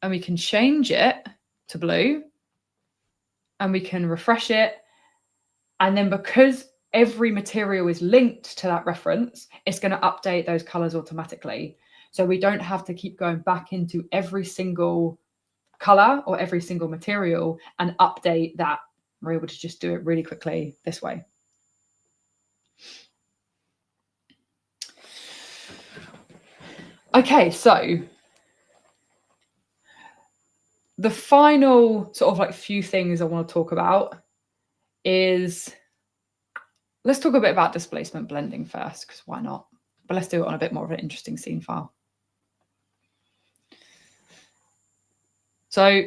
and we can change it to blue, and we can refresh it. And then because every material is linked to that reference, it's going to update those colors automatically. So we don't have to keep going back into every single color or every single material and update that. We're able to just do it really quickly this way. Okay, so the final sort of like few things I want to talk about is, let's talk a bit about displacement blending first, because why not? But let's do it on a bit more of an interesting scene file. So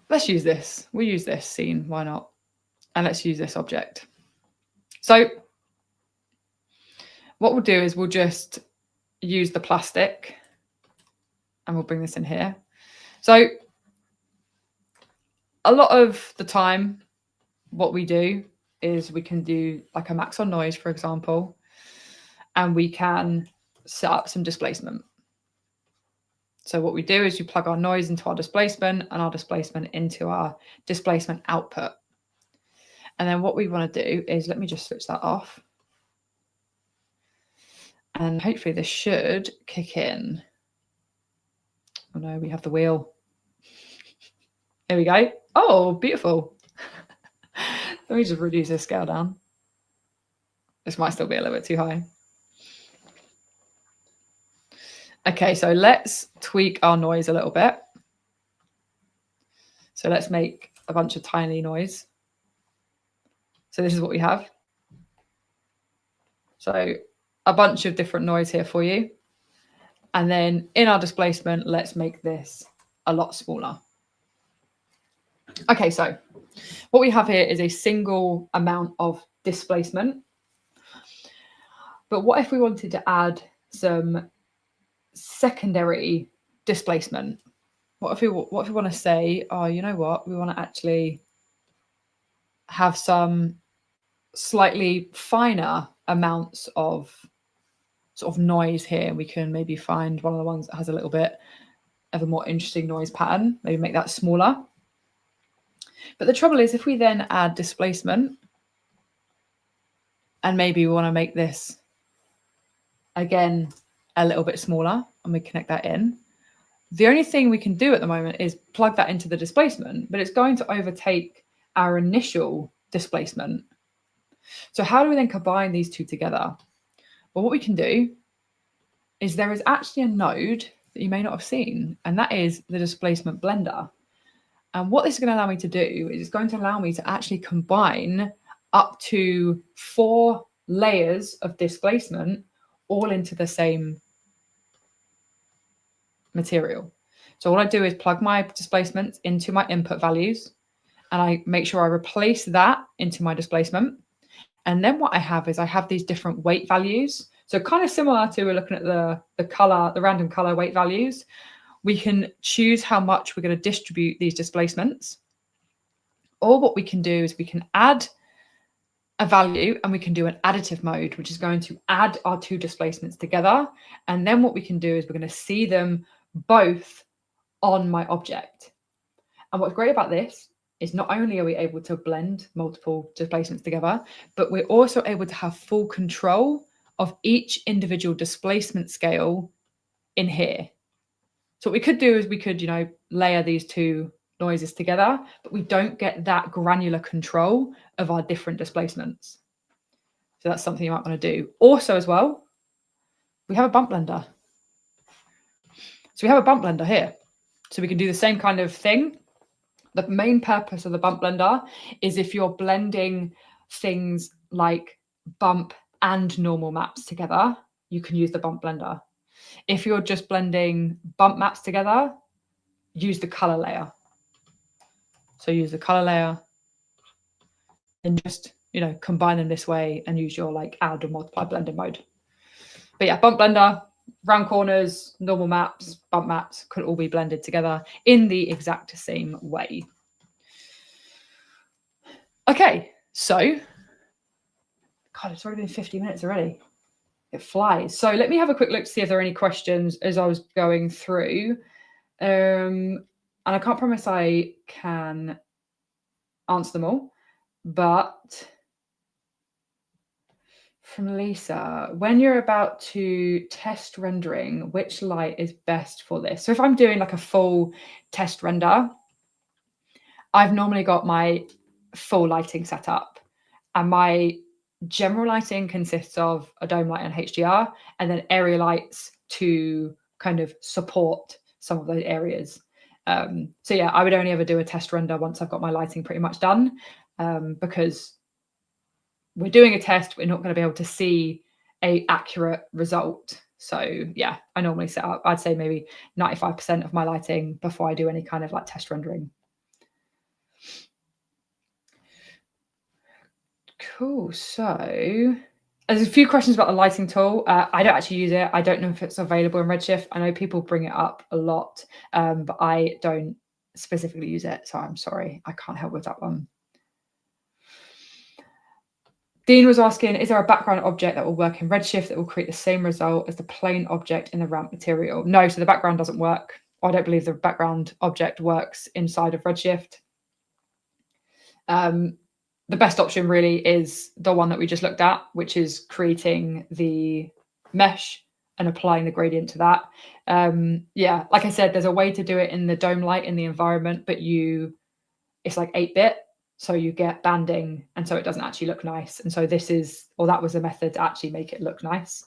let's use this. We'll use this scene, why not? And let's use this object. So what we'll do is we'll just use the plastic and we'll bring this in here. So a lot of the time, what we do is we can do like a Maxon noise, for example, and we can set up some displacement. So what we do is you plug our noise into our displacement and our displacement into our displacement output. And then what we want to do is, let me just switch that off. And hopefully this should kick in. Oh no, we have the wheel. There we go. Oh, beautiful. Let me just reduce this scale down. This might still be a little bit too high. Okay, so let's tweak our noise a little bit. So let's make a bunch of tiny noise. So this is what we have. So a bunch of different noise here for you. And then in our displacement, let's make this a lot smaller. Okay, so what we have here is a single amount of displacement. But what if we wanted to add some secondary displacement? What if we want to say, oh, you know what, we want to actually have some slightly finer amounts of sort of noise here. We can maybe find one of the ones that has a little bit of a more interesting noise pattern, maybe make that smaller. But the trouble is, if we then add displacement and maybe we want to make this again a little bit smaller, and we connect that in, the only thing we can do at the moment is plug that into the displacement, but it's going to overtake our initial displacement. So how do we then combine these two together? Well, what we can do is there is actually a node that you may not have seen, and that is the displacement blender. And what this is going to allow me to do is it's going to allow me to actually combine up to 4 layers of displacement all into the same material. So all I do is plug my displacements into my input values, and I make sure I replace that into my displacement. And then what I have is I have these different weight values. So kind of similar to we're looking at the color, the random color weight values. We can choose how much we're going to distribute these displacements. Or what we can do is we can add a value and we can do an additive mode, which is going to add our two displacements together. And then what we can do is we're going to see them both on my object. And what's great about this is not only are we able to blend multiple displacements together, but we're also able to have full control of each individual displacement scale in here. So what we could do is we could, layer these two noises together, but we don't get that granular control of our different displacements. So that's something you might want to do. Also as well, we have a bump blender. So we have a bump blender here. So we can do the same kind of thing. The main purpose of the bump blender is if you're blending things like bump and normal maps together, you can use the bump blender. If you're just blending bump maps together, use the color layer. So use the color layer and just, combine them this way and use your add or multiply blending mode. But yeah, bump blender, round corners, normal maps, bump maps could all be blended together in the exact same way. Okay, so, God, it's already been 50 minutes already. It flies. So let me have a quick look to see if there are any questions as I was going through. And I can't promise I can answer them all, but from Lisa, when you're about to test rendering, which light is best for this? So if I'm doing a full test render, I've normally got my full lighting set up, and my general lighting consists of a dome light and HDR, and then area lights to kind of support some of those areas. So yeah, I would only ever do a test render once I've got my lighting pretty much done, because we're doing a test, we're not going to be able to see an accurate result. So yeah, I normally set up, I'd say maybe 95% of my lighting before I do any kind of test rendering. Cool. So there's a few questions about the lighting tool. I don't actually use it. I don't know if it's available in Redshift. I know people bring it up a lot, but I don't specifically use it. So I'm sorry, I can't help with that one. Dean was asking, is there a background object that will work in Redshift that will create the same result as the plain object in the ramp material? No, so the background doesn't work. I don't believe the background object works inside of Redshift. The best option really is the one that we just looked at, which is creating the mesh and applying the gradient to that. Yeah, like I said, there's a way to do it in the dome light in the environment, but it's 8-bit. So you get banding, and so it doesn't actually look nice. And so that was a method to actually make it look nice.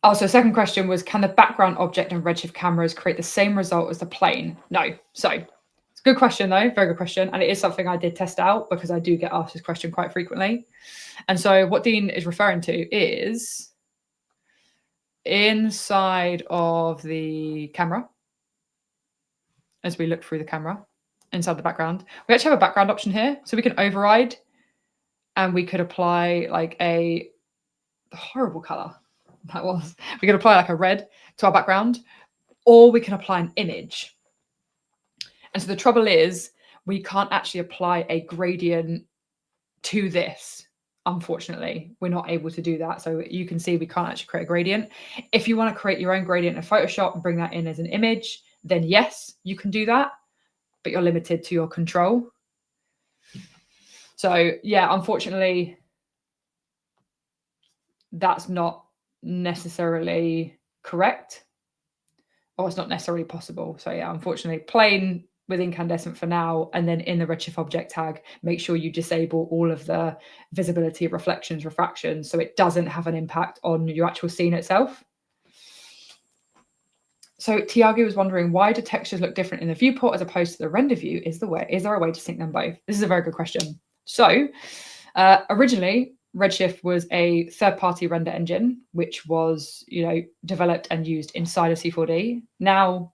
Also, second question was, can the background object in Redshift cameras create the same result as the plane? No. So it's a good question though, very good question. And it is something I did test out because I do get asked this question quite frequently. And so what Dean is referring to is inside of the camera, as we look through the camera, inside the background, we actually have a background option here. So we can override and we could apply the horrible color that was. We could apply a red to our background, or we can apply an image. And so the trouble is we can't actually apply a gradient to this. Unfortunately, we're not able to do that. So you can see we can't actually create a gradient. If you want to create your own gradient in Photoshop and bring that in as an image, then yes, you can do that, but you're limited to your control. So yeah, unfortunately, that's not necessarily correct, or it's not necessarily possible. So yeah, unfortunately, plain with incandescent for now, and then in the Redshift object tag, make sure you disable all of the visibility, reflections, refractions, so it doesn't have an impact on your actual scene itself. So Tiago was wondering, why do textures look different in the viewport as opposed to the render view? Is there a way to sync them both? This is a very good question. So originally, Redshift was a third-party render engine, which was, developed and used inside of C4D. Now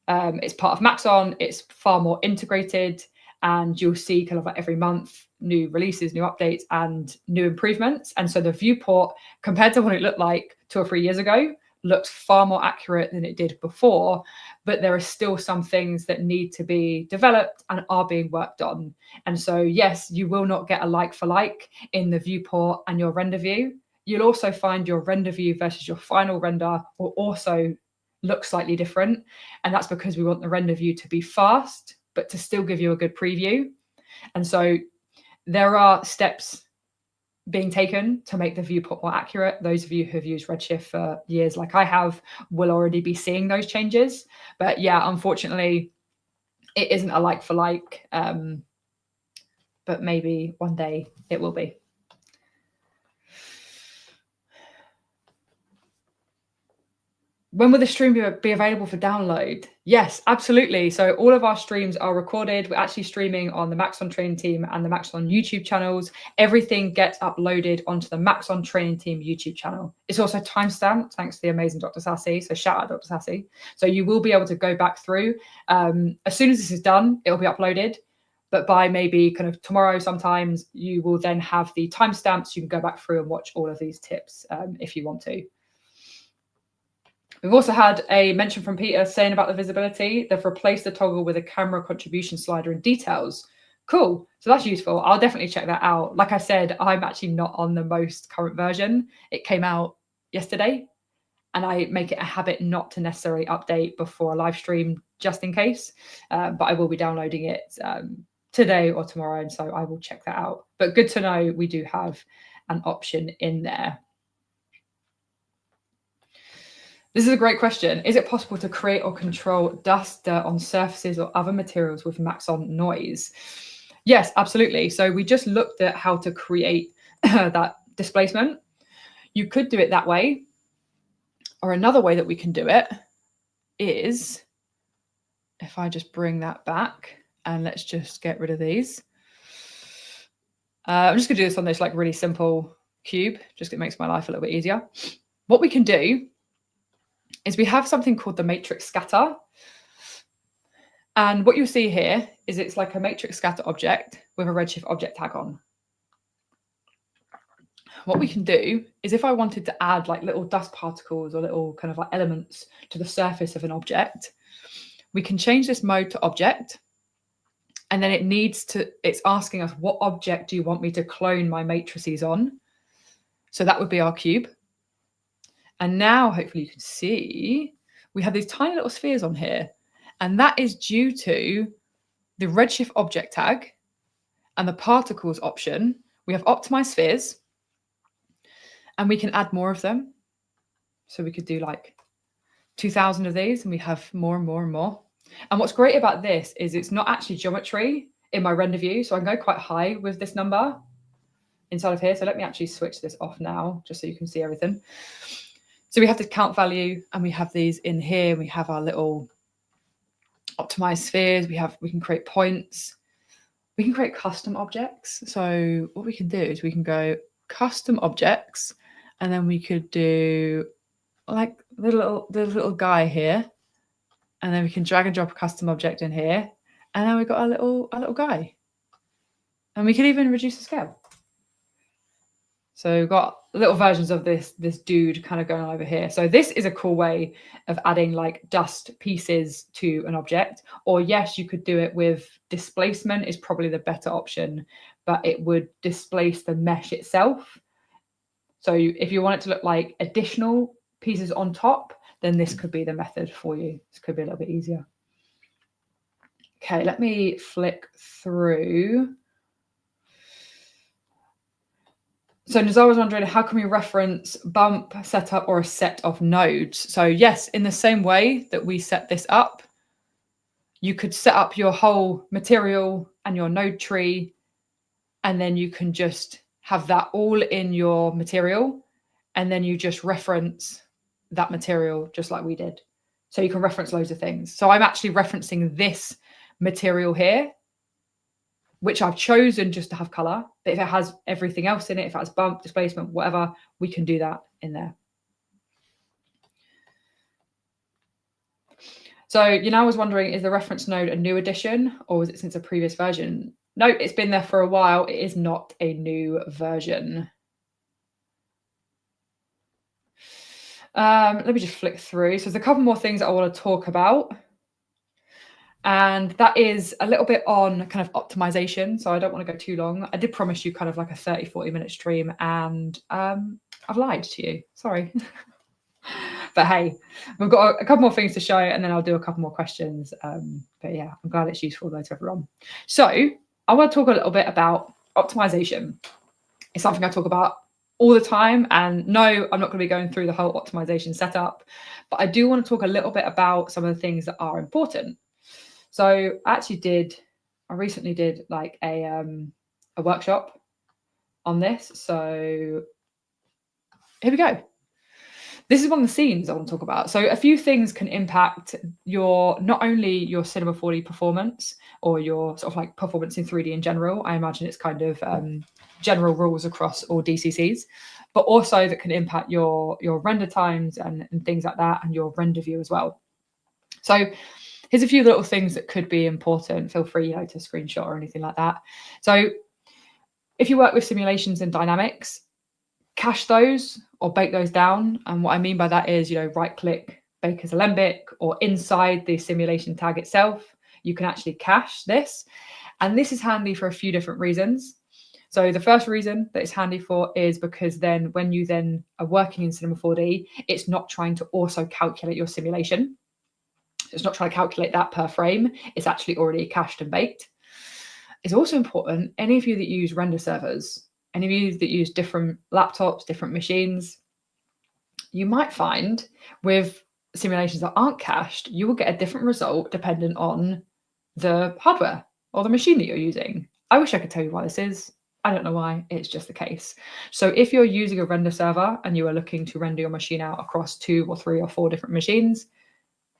it's part of Maxon. It's far more integrated, and you'll see kind of like every month new releases, new updates, and new improvements. And so the viewport, compared to what it looked like 2 or 3 years ago, looks far more accurate than it did before. But there are still some things that need to be developed and are being worked on. And so, yes, you will not get a like for like in the viewport and your render view. You'll also find your render view versus your final render will also look slightly different. And that's because we want the render view to be fast, but to still give you a good preview. And so there are steps being taken to make the viewport more accurate. Those of you who have used Redshift for years, like I have, will already be seeing those changes. But yeah, unfortunately, it isn't a like for like, but maybe one day it will be. When will the stream be available for download? Yes, absolutely. So all of our streams are recorded. We're actually streaming on the Maxon Training Team and the Maxon YouTube channels. Everything gets uploaded onto the Maxon Training Team YouTube channel. It's also timestamped, thanks to the amazing Dr. Sassy. So shout out Dr. Sassy. So you will be able to go back through. As soon as this is done, it'll be uploaded. But by maybe kind of tomorrow sometimes, you will then have the timestamps. You can go back through and watch all of these tips if you want to. We've also had a mention from Peter saying about the visibility. They've replaced the toggle with a camera contribution slider in details. Cool. So that's useful. I'll definitely check that out. Like I said, I'm actually not on the most current version. It came out yesterday, and I make it a habit not to necessarily update before a live stream just in case. But I will be downloading it today or tomorrow, and so I will check that out. But good to know we do have an option in there. This is a great question. Is it possible to create or control dust, dirt on surfaces or other materials with Maxon noise? Yes, absolutely. So we just looked at how to create that displacement. You could do it that way. Or another way that we can do it is, if I just bring that back and let's just get rid of these. I'm just going to do this on this like really simple cube. Just it makes my life a little bit easier. What we can do is we have something called the matrix scatter. And what you'll see here is it's like a matrix scatter object with a Redshift object tag on. What we can do is if I wanted to add like little dust particles or little kind of like elements to the surface of an object, we can change this mode to object. And then it's asking us, what object do you want me to clone my matrices on? So that would be our cube. And now hopefully you can see we have these tiny little spheres on here. And that is due to the Redshift object tag and the particles option. We have optimized spheres and we can add more of them. So we could do like 2,000 of these and we have more and more and more. And what's great about this is it's not actually geometry in my render view. So I can go quite high with this number inside of here. So let me actually switch this off now just so you can see everything. So we have the count value and we have these in here. We have our little optimized spheres. We can create points. We can create custom objects. So what we can do is we can go custom objects and then we could do like the little guy here. And then we can drag and drop a custom object in here. And then we've got a little guy. And we can even reduce the scale. So we've got little versions of this dude kind of going over here. So this is a cool way of adding like dust pieces to an object. Or yes, you could do it with displacement is probably the better option, but it would displace the mesh itself. So if you want it to look like additional pieces on top, then this could be the method for you. This could be a little bit easier. Okay, let me flick through. So Nazar was wondering, how can we reference bump, setup, or a set of nodes? So yes, in the same way that we set this up, you could set up your whole material and your node tree, and then you can just have that all in your material, and then you just reference that material just like we did. So you can reference loads of things. So I'm actually referencing this material here, which I've chosen just to have color. But if it has everything else in it, if it has bump, displacement, whatever, we can do that in there. So you now was wondering, is the reference node a new addition or was it since a previous version? No, it's been there for a while. It is not a new version. Let me just flick through. So there's a couple more things that I want to talk about. And that is a little bit on kind of optimization. So I don't want to go too long. I did promise you kind of like a 30-40 minute stream and I've lied to you. Sorry. But hey, we've got a couple more things to show and then I'll do a couple more questions. But yeah, I'm glad it's useful though to everyone. So I want to talk a little bit about optimization. It's something I talk about all the time. And no, I'm not going to be going through the whole optimization setup, but I do want to talk a little bit about some of the things that are important. So I recently did like a workshop on this. So here we go. This is one of the scenes I want to talk about. So a few things can impact not only your Cinema 4D performance or your sort of like performance in 3D in general. I imagine it's kind of general rules across all DCCs, but also that can impact your render times and things like that, and your render view as well. So here's a few little things that could be important. Feel free, to screenshot or anything like that. So if you work with simulations and dynamics, cache those or bake those down. And what I mean by that is, right click, bake as Alembic, or inside the simulation tag itself, you can actually cache this. And this is handy for a few different reasons. So the first reason that it's handy for is because then when you then are working in Cinema 4D, it's not trying to also calculate your simulation. It's not trying to calculate that per frame. It's actually already cached and baked. It's also important, any of you that use render servers, any of you that use different laptops, different machines, you might find with simulations that aren't cached, you will get a different result dependent on the hardware or the machine that you're using. I wish I could tell you why this is. I don't know why, it's just the case. So if you're using a render server and you are looking to render your machine out across 2 or 3 or 4 different machines,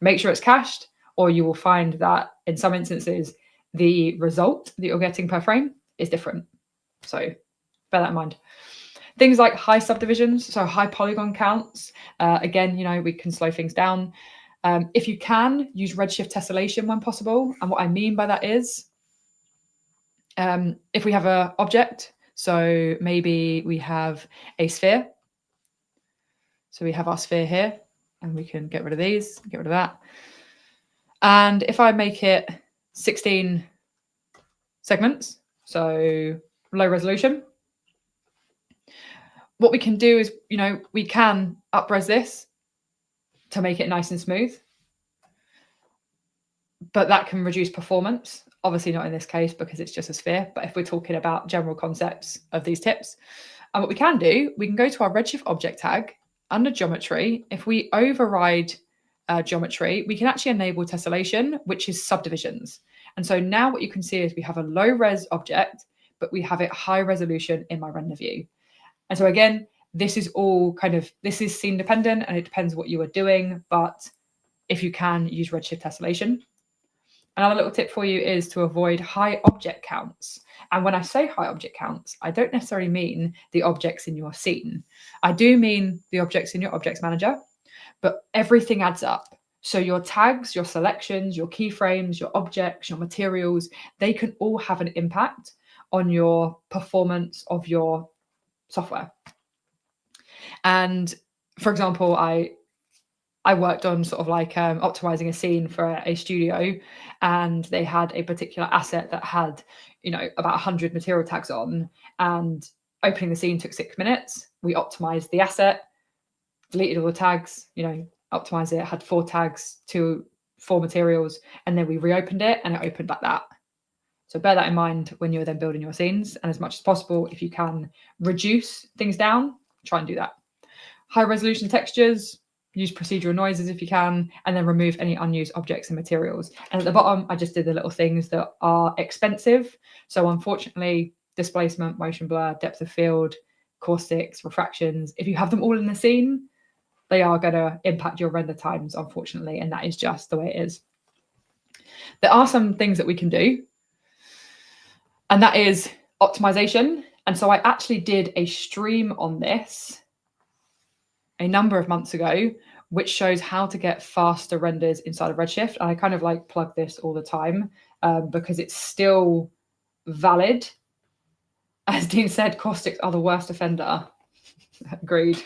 make sure it's cached, or you will find that in some instances, the result that you're getting per frame is different. So bear that in mind. Things like high subdivisions, so high polygon counts. Again, we can slow things down. If you can, use Redshift Tessellation when possible. And what I mean by that is, if we have an object, so maybe we have a sphere. So we have our sphere here, and we can get rid of these, get rid of that. And if I make it 16 segments, so low resolution, what we can do is, we can up-res this to make it nice and smooth, but that can reduce performance. Obviously not in this case because it's just a sphere, but if we're talking about general concepts of these tips, and what we can do, we can go to our Redshift object tag under geometry. If we override geometry, we can actually enable tessellation, which is subdivisions. And so now what you can see is we have a low res object, but we have it high resolution in my render view. And so again, this is scene dependent and it depends what you are doing, but if you can, use Redshift Tessellation. Another little tip for you is to avoid high object counts. And when I say high object counts, I don't necessarily mean the objects in your scene. I do mean the objects in your objects manager, but everything adds up. So your tags, your selections, your keyframes, your objects, your materials, they can all have an impact on your performance of your software. And for example, I worked on sort of like optimizing a scene for a studio, and they had a particular asset that had, about 100 material tags on, and opening the scene took 6 minutes. We optimized the asset, deleted all the tags, optimized it, had 4 tags to 4 materials, and then we reopened it and it opened like that. So bear that in mind when you're then building your scenes, and as much as possible, if you can reduce things down, try and do that. High resolution textures, use procedural noises if you can, and then remove any unused objects and materials. And at the bottom, I just did the little things that are expensive. So unfortunately, displacement, motion blur, depth of field, caustics, refractions, if you have them all in the scene, they are going to impact your render times, unfortunately, and that is just the way it is. There are some things that we can do. And that is optimization. And so I actually did a stream on this a number of months ago, which shows how to get faster renders inside of Redshift. And I kind of like plug this all the time because it's still valid. As Dean said, caustics are the worst offender. Agreed.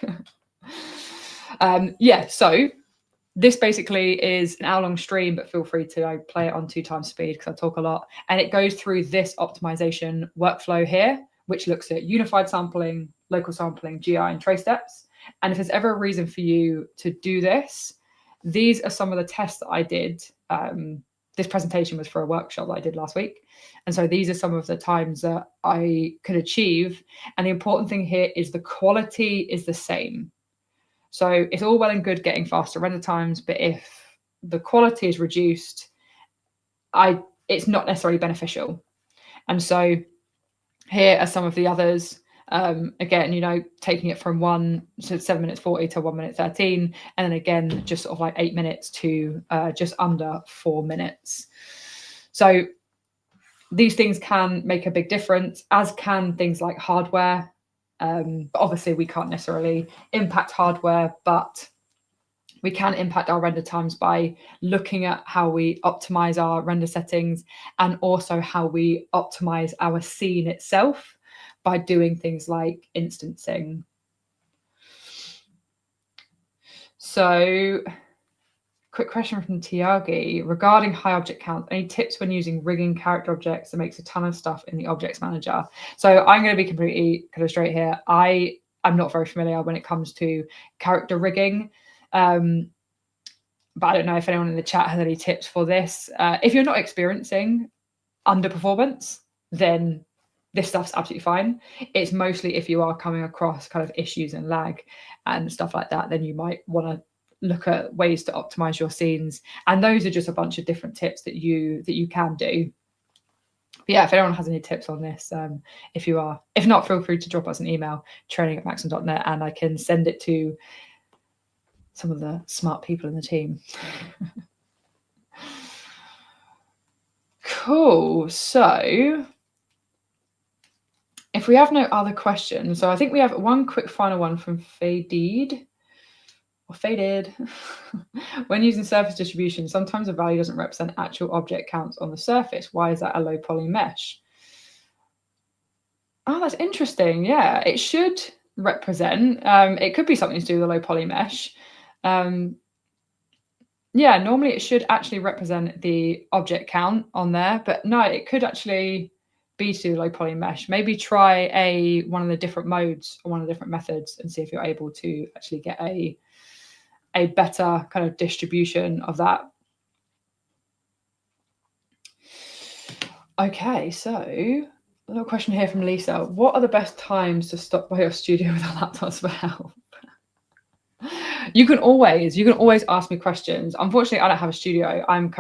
Yeah, so this basically is an hour-long stream, but feel free to play it on 2x speed because I talk a lot. And it goes through this optimization workflow here, which looks at unified sampling, local sampling, GI, and trace steps. And if there's ever a reason for you to do this, these are some of the tests that I did. This presentation was for a workshop that I did last week. And so these are some of the times that I could achieve. And the important thing here is the quality is the same. So it's all well and good getting faster render times, but if the quality is reduced, it's not necessarily beneficial. And so here are some of the others. Again, taking it from 7 minutes 40 to 1 minute 13, and then again, just sort of like 8 minutes to just under 4 minutes. So these things can make a big difference, as can things like hardware. But obviously we can't necessarily impact hardware, but we can impact our render times by looking at how we optimize our render settings and also how we optimize our scene itself by doing things like instancing. So, quick question from Tiagi regarding high object count. Any tips when using rigging character objects that makes a ton of stuff in the objects manager? So I'm going to be completely kind of straight here. I'm not very familiar when it comes to character rigging. But I don't know if anyone in the chat has any tips for this. If you're not experiencing underperformance, then this stuff's absolutely fine. It's mostly if you are coming across kind of issues and lag and stuff like that, then you might want to look at ways to optimize your scenes. And those are just a bunch of different tips that you can do. But yeah, if anyone has any tips on this, if not, feel free to drop us an email, training@maxon.net, and I can send it to some of the smart people in the team. Cool. So if we have no other questions, so I think we have one quick final one from Faded. When using surface distribution, sometimes a value doesn't represent actual object counts on the surface. Why is that a low poly mesh? Oh, that's interesting. Yeah, it should represent. It could be something to do with a low poly mesh. Yeah, normally it should actually represent the object count on there, but no, it could actually be to low poly mesh. Maybe try one of the different modes or one of the different methods and see if you're able to actually get a better kind of distribution of that. Okay, so a little question here from Lisa. What are the best times to stop by your studio with a laptop for help? You can always ask me questions. Unfortunately, I don't have a studio. I'm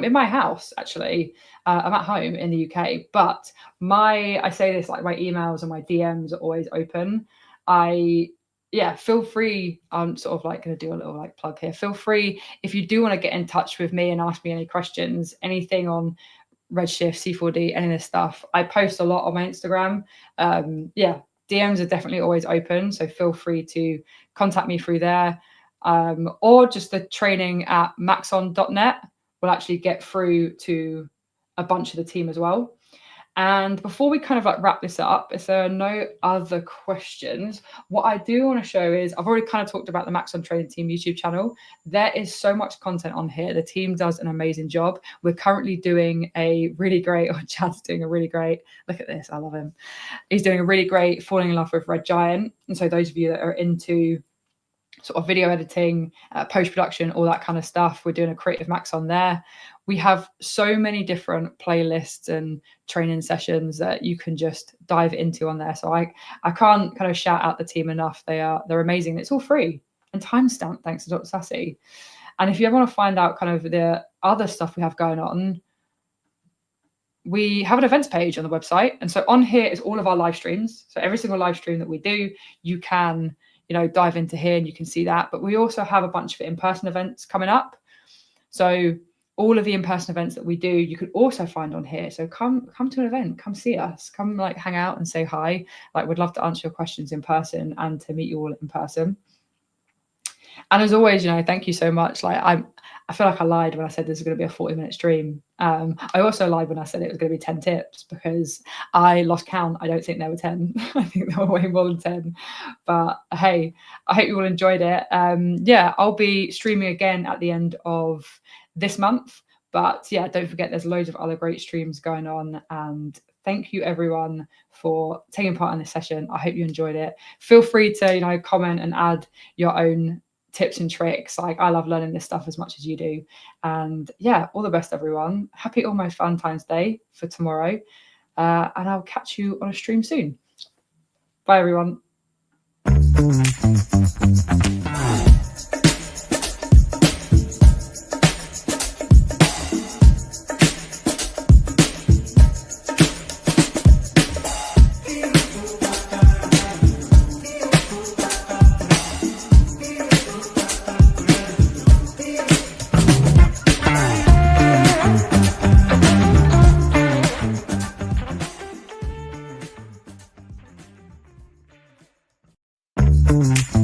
in my house, actually. I'm at home in the UK, but I say this, like, my emails and my DMs are always open. Feel free. I'm sort of like going to do a little like plug here. Feel free if you do want to get in touch with me and ask me any questions, anything on Redshift, C4D, any of this stuff. I post a lot on my Instagram. DMs are definitely always open, so feel free to contact me through there, or just the training@maxon.net will actually get through to a bunch of the team as well. And before we kind of like wrap this up, if there are no other questions, what I do want to show is, I've already kind of talked about the Maxon Training Team YouTube channel. There is so much content on here. The team does an amazing job. We're currently doing Chad's doing a really great, look at this, I love him. He's doing a really great Falling in Love with Red Giant. And so those of you that are into sort of video editing, post-production, all that kind of stuff, we're doing a Creative Max on there. We have so many different playlists and training sessions that you can just dive into on there. So I can't kind of shout out the team enough. They're amazing. It's all free and timestamped, thanks to Dr. Sassy. And if you ever want to find out kind of the other stuff we have going on, we have an events page on the website. And so on here is all of our live streams. So every single live stream that we do, you can dive into here and you can see that. But we also have a bunch of in-person events coming up. So all of the in-person events that we do, you could also find on here. So come to an event, come see us, come like hang out and say hi. Like we'd love to answer your questions in person and to meet you all in person. And as always, you know, thank you so much. Like I feel like I lied when I said this is going to be a 40-minute stream. I also lied when I said it was going to be 10 tips because I lost count. I don't think there were 10. I think there were way more than 10. But hey, I hope you all enjoyed it. Yeah, I'll be streaming again at the end of this month. But yeah, don't forget there's loads of other great streams going on. And thank you everyone for taking part in this session. I hope you enjoyed it. Feel free to, you know, comment and add your own tips and tricks. Like I love learning this stuff as much as you do. And yeah, all the best everyone. Happy Almost Valentine's Day for tomorrow. And I'll catch you on a stream soon. Bye everyone. Mm-hmm.